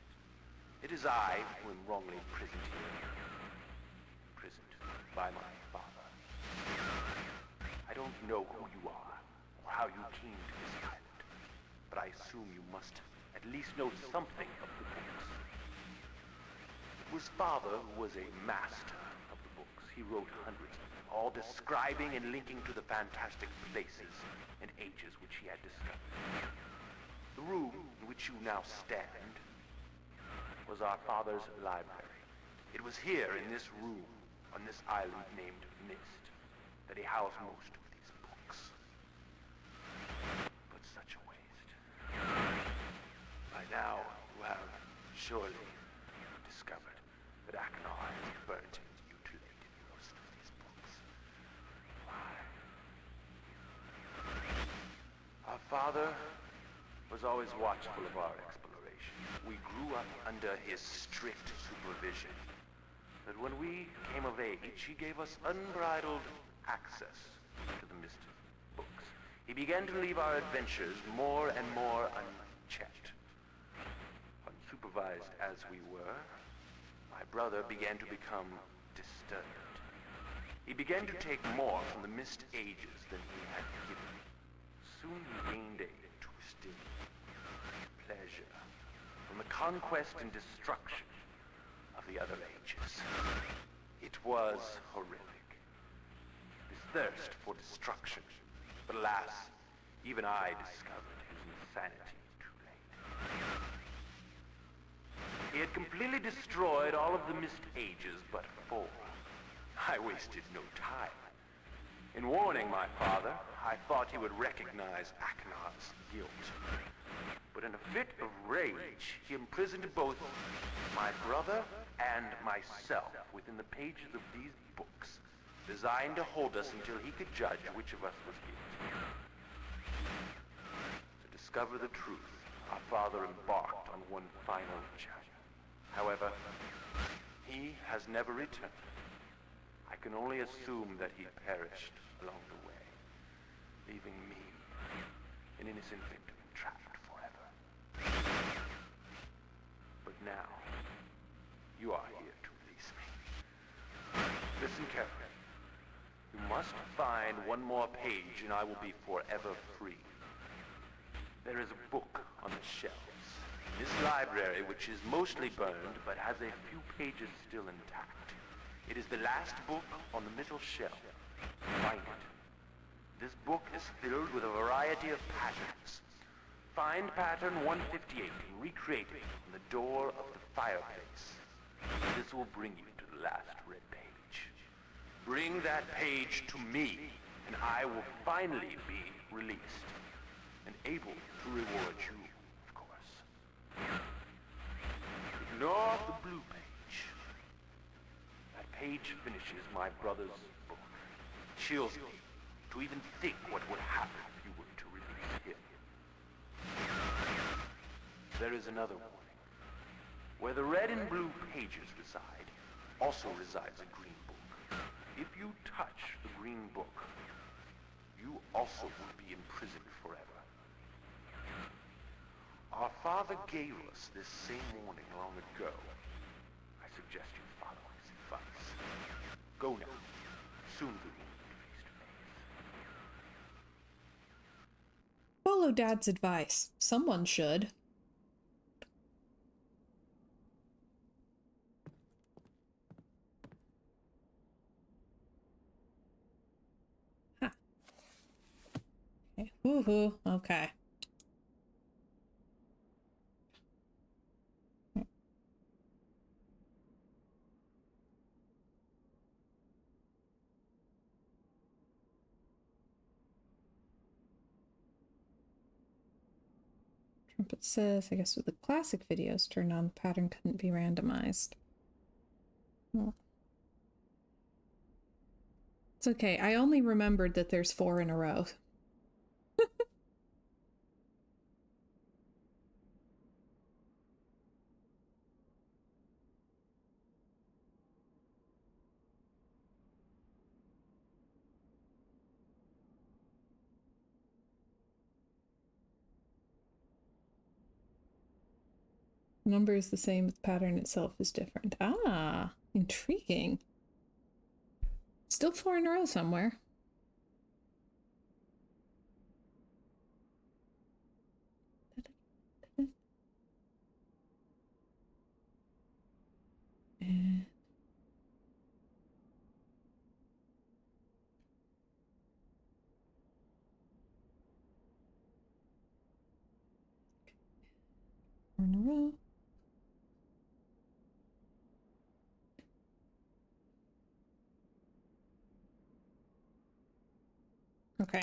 It is I who am wrongly imprisoned here. Imprisoned by my father. I don't know who you are, or how you came to this island, but I assume you must at least know something of the books. His father was a master of the books. He wrote hundreds of them, all describing and linking to the fantastic places and ages which he had discovered. The room in which you now stand was our father's library. It was here in this room, on this island named Myst, that he housed most of these books. But such a waste. By now, you have surely discovered that Akhenar has burnt and mutilated most of these books. Why? Our father was always watchful of our exploration. We grew up under his strict supervision. But when we came of age, he gave us unbridled access to the Myst books. He began to leave our adventures more and more unchecked. Unsupervised as we were, my brother began to become disturbed. He began to take more from the Myst ages than he had given. Soon he gained a twisted pleasure from the conquest and destruction of the other ages. It was horrific. This thirst for destruction. But alas, even I discovered his insanity too late. He had completely destroyed all of the Myst ages but 4. I wasted no time. In warning my father, I thought he would recognize Akhenar's guilt. But in a fit of rage, he imprisoned both my brother and myself within the pages of these books, designed to hold us until he could judge which of us was guilty. To discover the truth, our father embarked on one final journey. However, he has never returned. I can only assume that he perished along the way, leaving me, an innocent victim, trapped forever. But now, you are here to release me. Listen carefully. You must find one more page and I will be forever free. There is a book on the shelves. This library, which is mostly burned but has a few pages still intact. It is the last book on the middle shelf. Find it. This book is filled with a variety of patterns. Find pattern 158 and recreate it on the door of the fireplace. This will bring you to the last red page. Bring that page to me, and I will finally be released, and able to reward you, of course. Ignore the blue page. That page finishes my brother's book. Chills me to even think what would happen if you were to release him. There is another warning. Where the red and blue pages reside, also resides a green book. If you touch the green book, you also will be imprisoned forever. Our father gave us this same warning long ago. I suggest you follow his advice. Go now. Soon we will be face to face. follow Dad's advice. Someone should. Huh. Okay. Woohoo. Okay. Trumpet says, I guess with the classic videos turned on, the pattern couldn't be randomized. Well, it's okay. I only remembered that there's 4 in a row. Number is the same, but the pattern itself is different. Ah, intriguing. Still 4 in a row somewhere. And four in a row. Okay.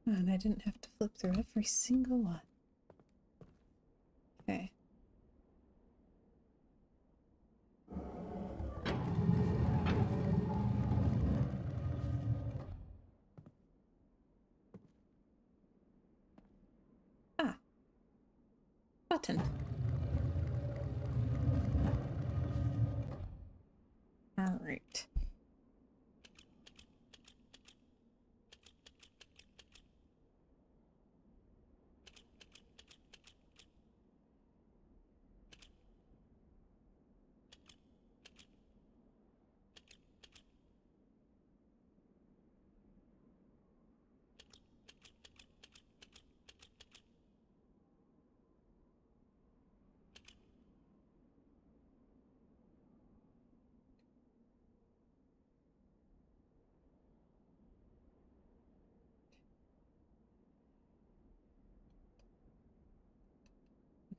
And I didn't have to flip through every single one. Okay. Ah. Button. All right.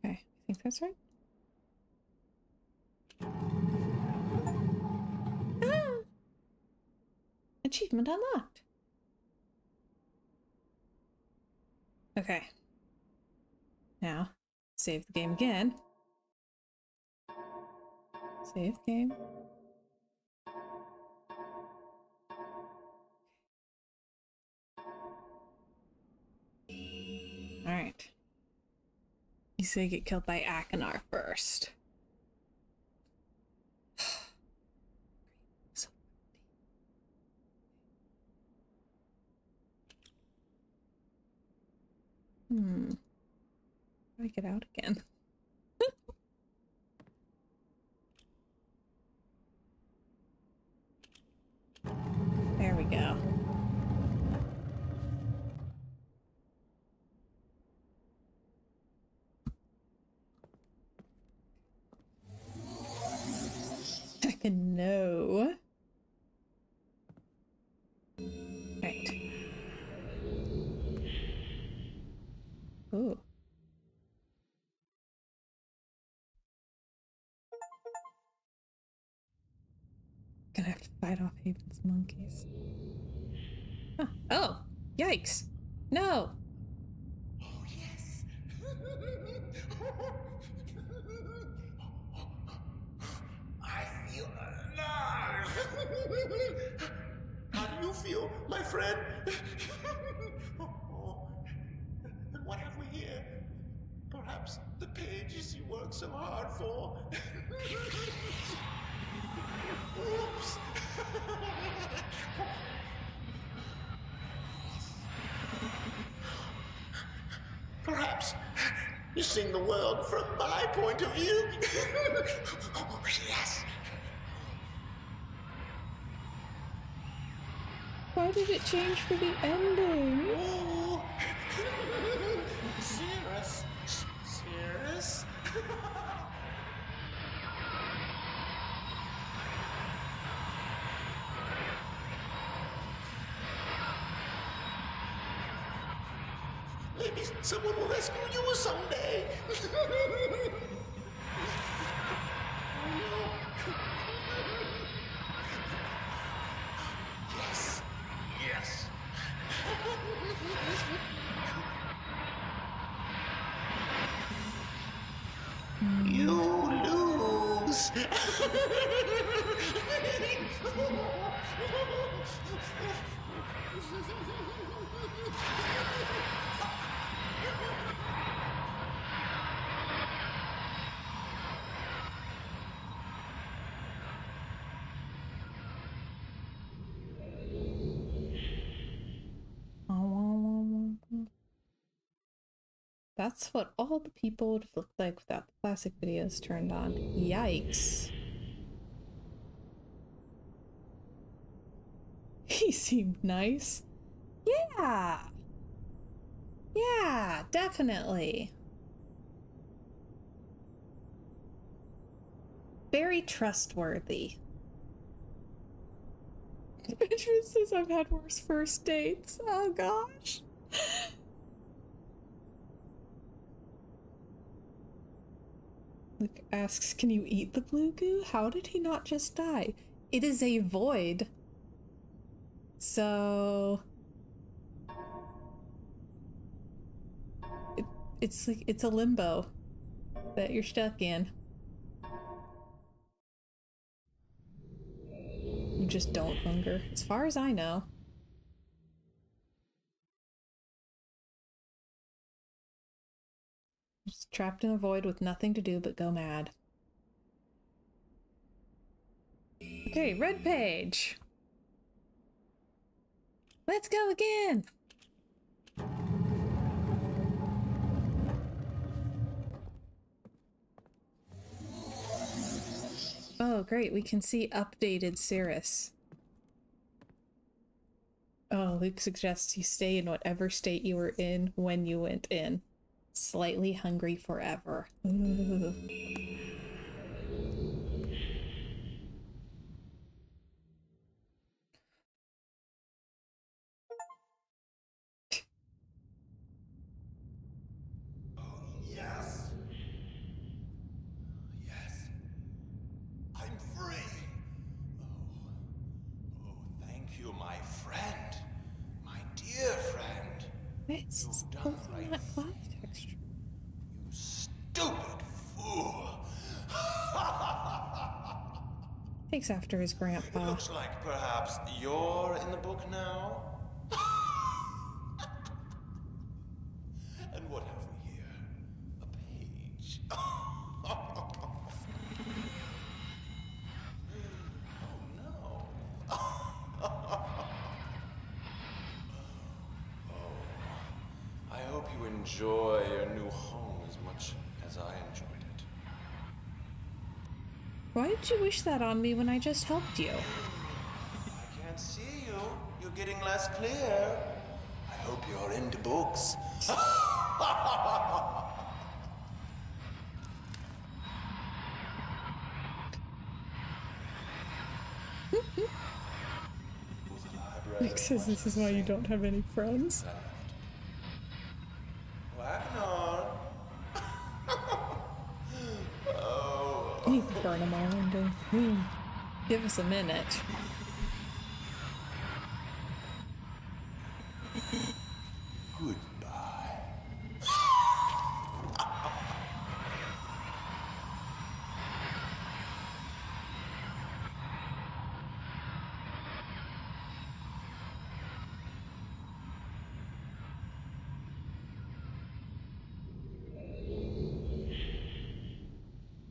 Okay, I think that's right. Ah! Achievement unlocked. Okay. Now, save the game again. Save game. Alright. You say get killed by Akinar first. So how do I get out again? There we go. Heckin' no. Right. Ooh. Gonna have to fight off Haven's monkeys. Huh. Oh! Yikes! No! Oh, yes. I feel alive. How do you feel, my friend? And what have we here? Perhaps the pages you worked so hard for. Oops. Perhaps you're seeing the world from my point of view. Oh, yes. How did it change for the ending? Oh. Cirrus. Cirrus. Maybe someone will rescue you someday. Oh no. Yes. Yes. You lose. That's what all the people would have looked like without the classic videos turned on. Yikes. He seemed nice. Yeah. Yeah, definitely. Very trustworthy. Benjamin says I've had worse first dates. Oh gosh. Luke asks, can you eat the blue goo? How did he not just die? It is a void. So it's like it's a limbo that you're stuck in. You just don't hunger, as far as I know. Just trapped in a void with nothing to do but go mad. Okay, red page. Let's go again. Oh, great. We can see updated Cirrus. Oh, Luke suggests you stay in whatever state you were in when you went in. Slightly hungry forever. Ooh. Yes. Yes. I'm free. Oh, thank you, my friend. My dear friend. It's You've done the holding right that thing. cloth texture. You stupid fool. Takes after his It grandpa. looks like perhaps you're in the book now. And what have we here? A page. Oh no. I hope you enjoy your new home as much as I enjoyed it. Why did you wish that on me when I just helped you? I can't see you. You're getting less clear. I hope you're into books. Nick says this is why you don't have any friends. Whacking on. Oh. You need to burn them all one day. Give us a minute. Goodbye.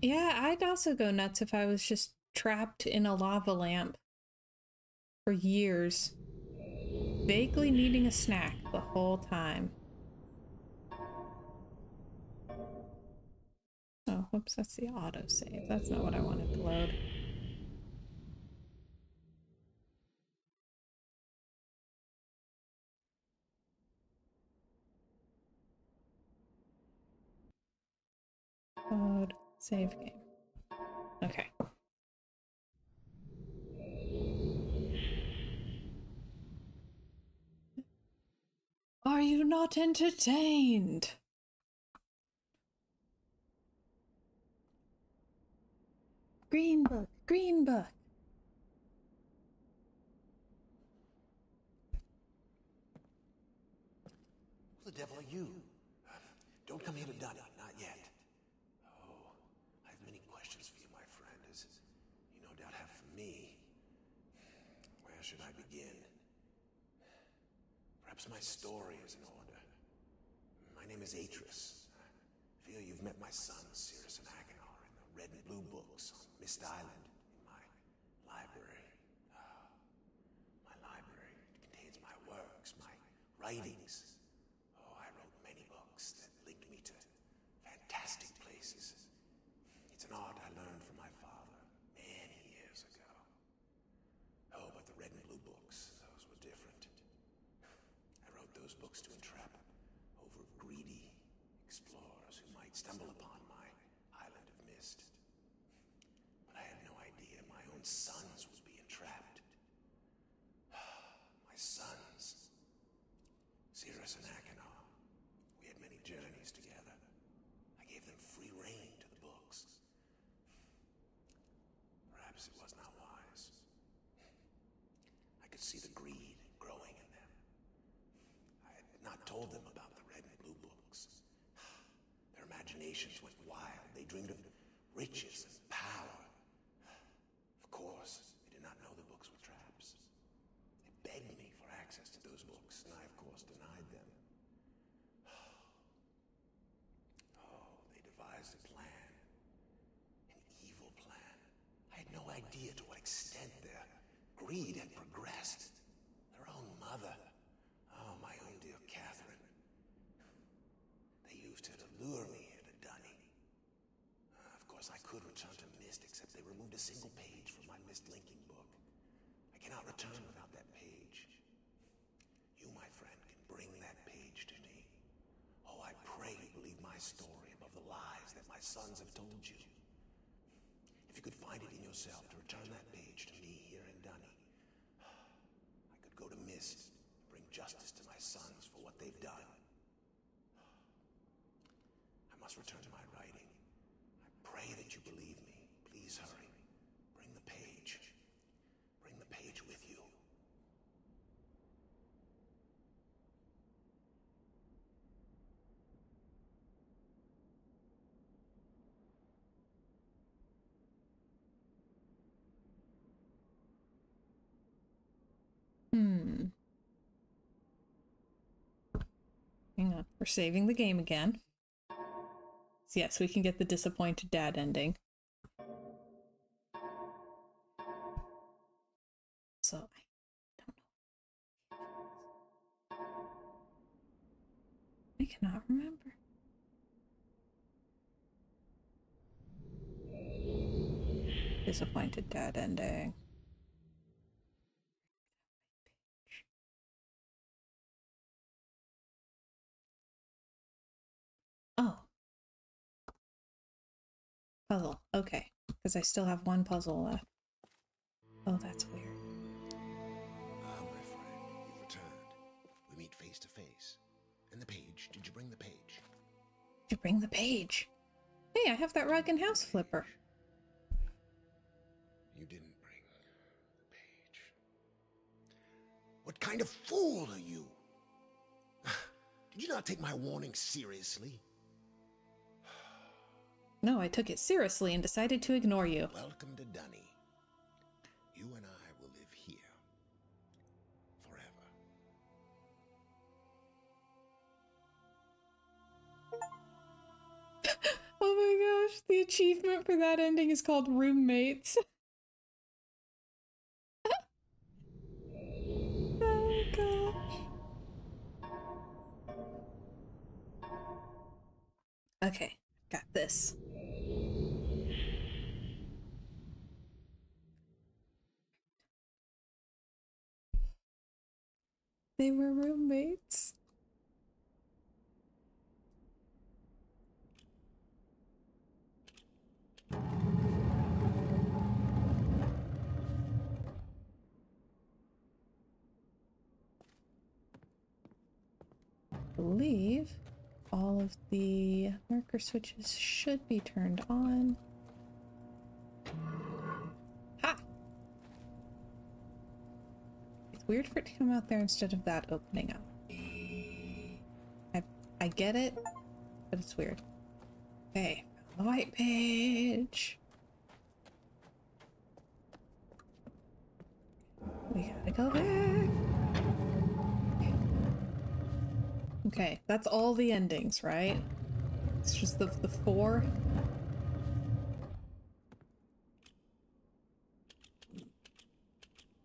Yeah, I'd also go nuts if I was just trapped in a lava lamp for years, vaguely needing a snack the whole time. Oh, whoops, that's the autosave. That's not what I wanted to load. Code. Save game. Okay. Are you not entertained? Green book, green book. Who the devil are you? Don't come here to Dunny, not yet. Oh, I have many questions for you, my friend, as you no doubt have for me. Where should I begin? Perhaps my story is in order. My name is Atris. I fear you've met my sons, Cirrus and Achenar, in the red and blue books on Myst Island in my library. My library contains my works, my writings. Oh, I wrote many books that linked me to fantastic places. It's an art I learned from my father many years ago. Oh, but the red and blue books, those were different. I wrote those books to entrap over greedy explorers who might stumble upon my island of Myst. But I had no idea my own sons would be entrapped. My sons. Cirrus and Achenar. We had many journeys together. I gave them free rein to the books. Perhaps it was not wise. I could see the greed growing in them. I had not told them about the red and blue books. Their imaginations went wild. They dreamed of riches and power. Of course, they did not know the books were traps. They begged me for access to those books, and I, of course, denied them. Oh, they devised a plan. An evil plan. I had no idea to what extent their greed had progressed. Their own mother. Oh, my own dear Catherine. They used her to lure me here to Dunny. Of course, I could return to Myst, except they removed a single page from my Myst linking book. I cannot return without that page. You, my friend, can bring that page to me. Oh, I pray you believe my story above the lies that my sons have told you. If you could find it in yourself to return that page to me here in Dunny, I could go to Myst, bring justice to my sons for what they've done. I must return to my writing. I pray that you believe me. Please hurry. Bring the page. Bring the page with you. Hang on. We're saving the game again. So yes, we can get the disappointed dad ending. So I don't know. I cannot remember. Disappointed dad ending. Oh. Puzzle. Okay. Because I still have one puzzle left. Oh, that's weird. Ah, my friend, you've returned. We meet face to face. And the page, did you bring the page? Did you bring the page? Hey, I have that rug and house flipper. You didn't bring the page. What kind of fool are you? Did you not take my warning seriously? No, I took it seriously and decided to ignore you. Welcome to Dunny. You and I will live here. Forever. Oh my gosh, the achievement for that ending is called Roommates. Oh gosh. Okay, got this. They were roommates. believe all of the marker switches should be turned on. Ha! It's weird for it to come out there instead of that opening up. I get it, but it's weird. Okay, the white page. We gotta go back. Okay, that's all the endings, right? It's just the four.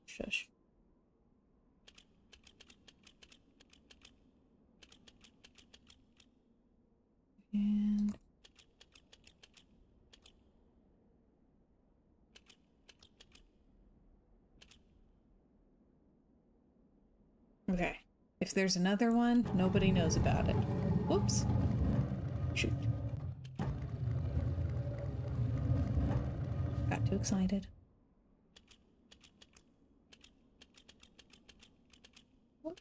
Shush. And okay. If there's another one, nobody knows about it. Whoops. Shoot. Got too excited. Whoop.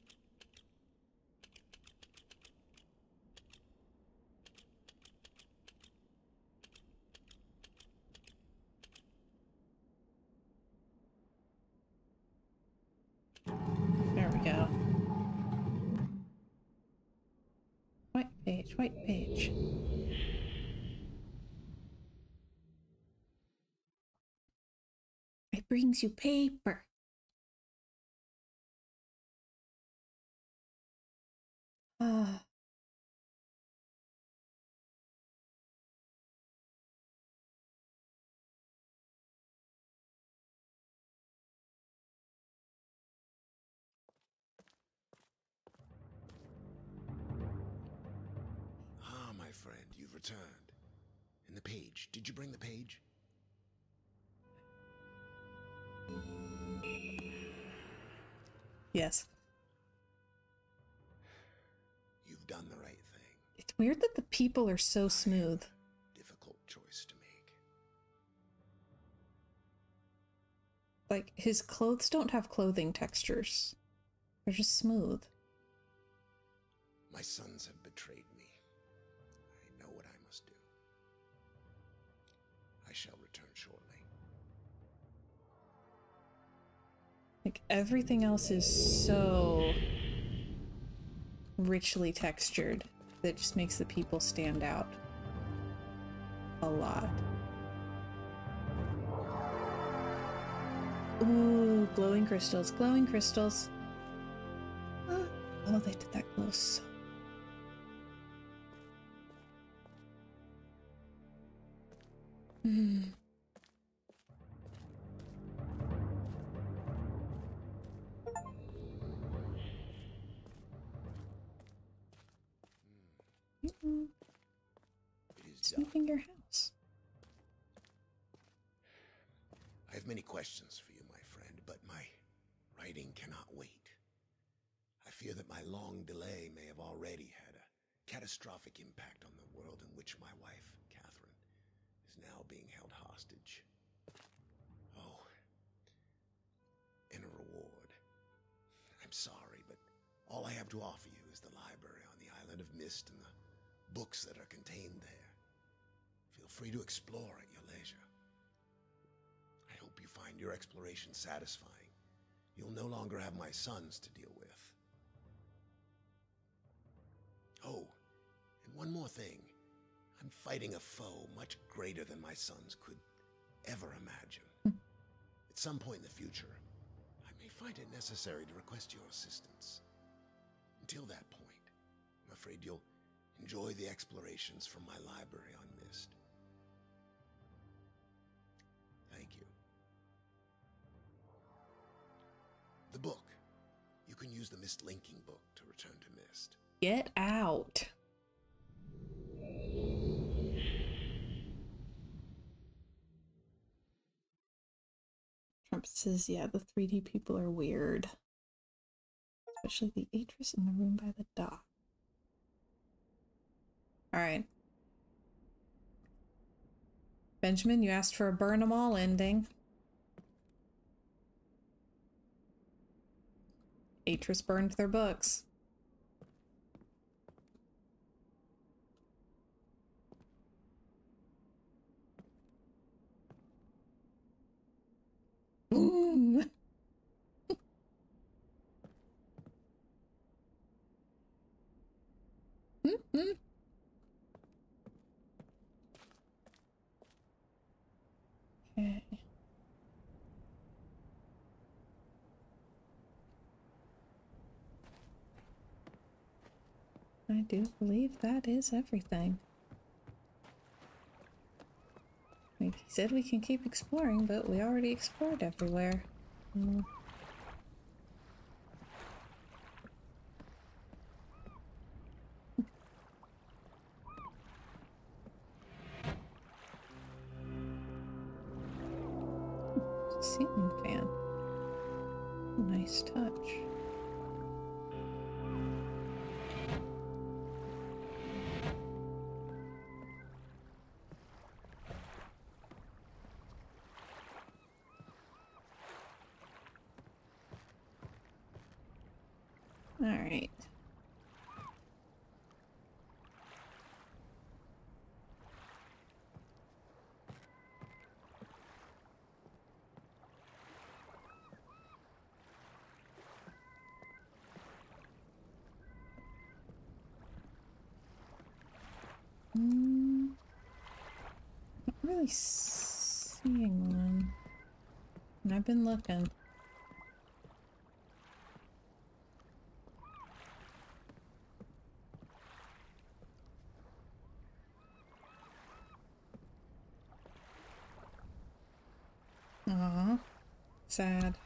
There we go. White page, white page. It brings you paper. Ah. Ah, my friend, you've returned. And the page. Did you bring the page? Yes. You've done the right thing. It's weird that the people are so smooth. Difficult choice to make. Like, his clothes don't have clothing textures. They're just smooth. My sons have betrayed me. I know what I must do. I shall return shortly. Like, everything else is so richly textured that it just makes the people stand out a lot. Ooh, glowing crystals, glowing crystals. Oh, they did that close. It is done. Sweeping your house. I have many questions for you, my friend, but my writing cannot wait. I fear that my long delay may have already had a catastrophic impact on the world in which my wife, Catherine, is now being held hostage. Oh, and a reward. I'm sorry, but all I have to offer you is the library on the island of Myst and the books that are contained there. Feel free to explore at your leisure. I hope you find your exploration satisfying. You'll no longer have my sons to deal with. Oh, and one more thing. I'm fighting a foe much greater than my sons could ever imagine. At some point in the future, I may find it necessary to request your assistance. Until that point, I'm afraid you'll enjoy the explorations from my library on Myst. Thank you. The book. You can use the Myst linking book to return to Myst. Get out. Trump says, yeah, the 3D people are weird. Especially the actress in the room by the dock. Alright. Benjamin, you asked for a burn 'em all ending. Atris burned their books. Okay. I do believe that is everything. Like he said, we can keep exploring, but we already explored everywhere. Ceiling fan. Nice touch. All right. Not really seeing one. And I've been looking. Aw, sad.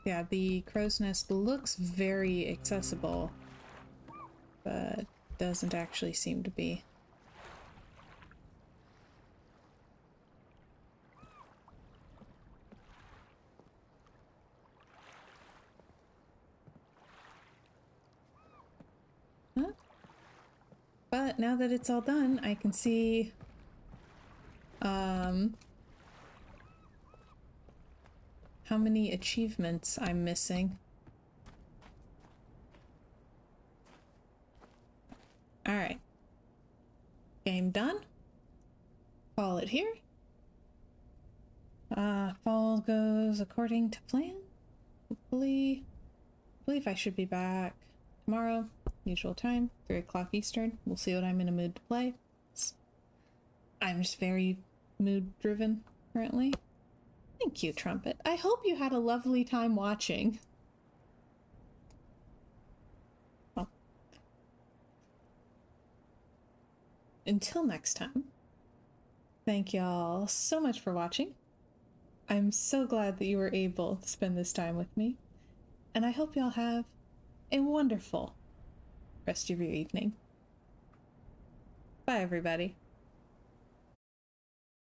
Yeah, the crow's nest looks very accessible, but doesn't actually seem to be. Huh? But now that it's all done, I can see how many achievements I'm missing. Alright. Game done. Call it here. Fall goes according to plan. Hopefully, I believe I should be back tomorrow, usual time, 3 o'clock Eastern. We'll see what I'm in a mood to play. I'm just very mood driven currently. Thank you, Trumpet. I hope you had a lovely time watching. Well, until next time, thank y'all so much for watching. I'm so glad that you were able to spend this time with me, and I hope y'all have a wonderful rest of your evening. Bye, everybody.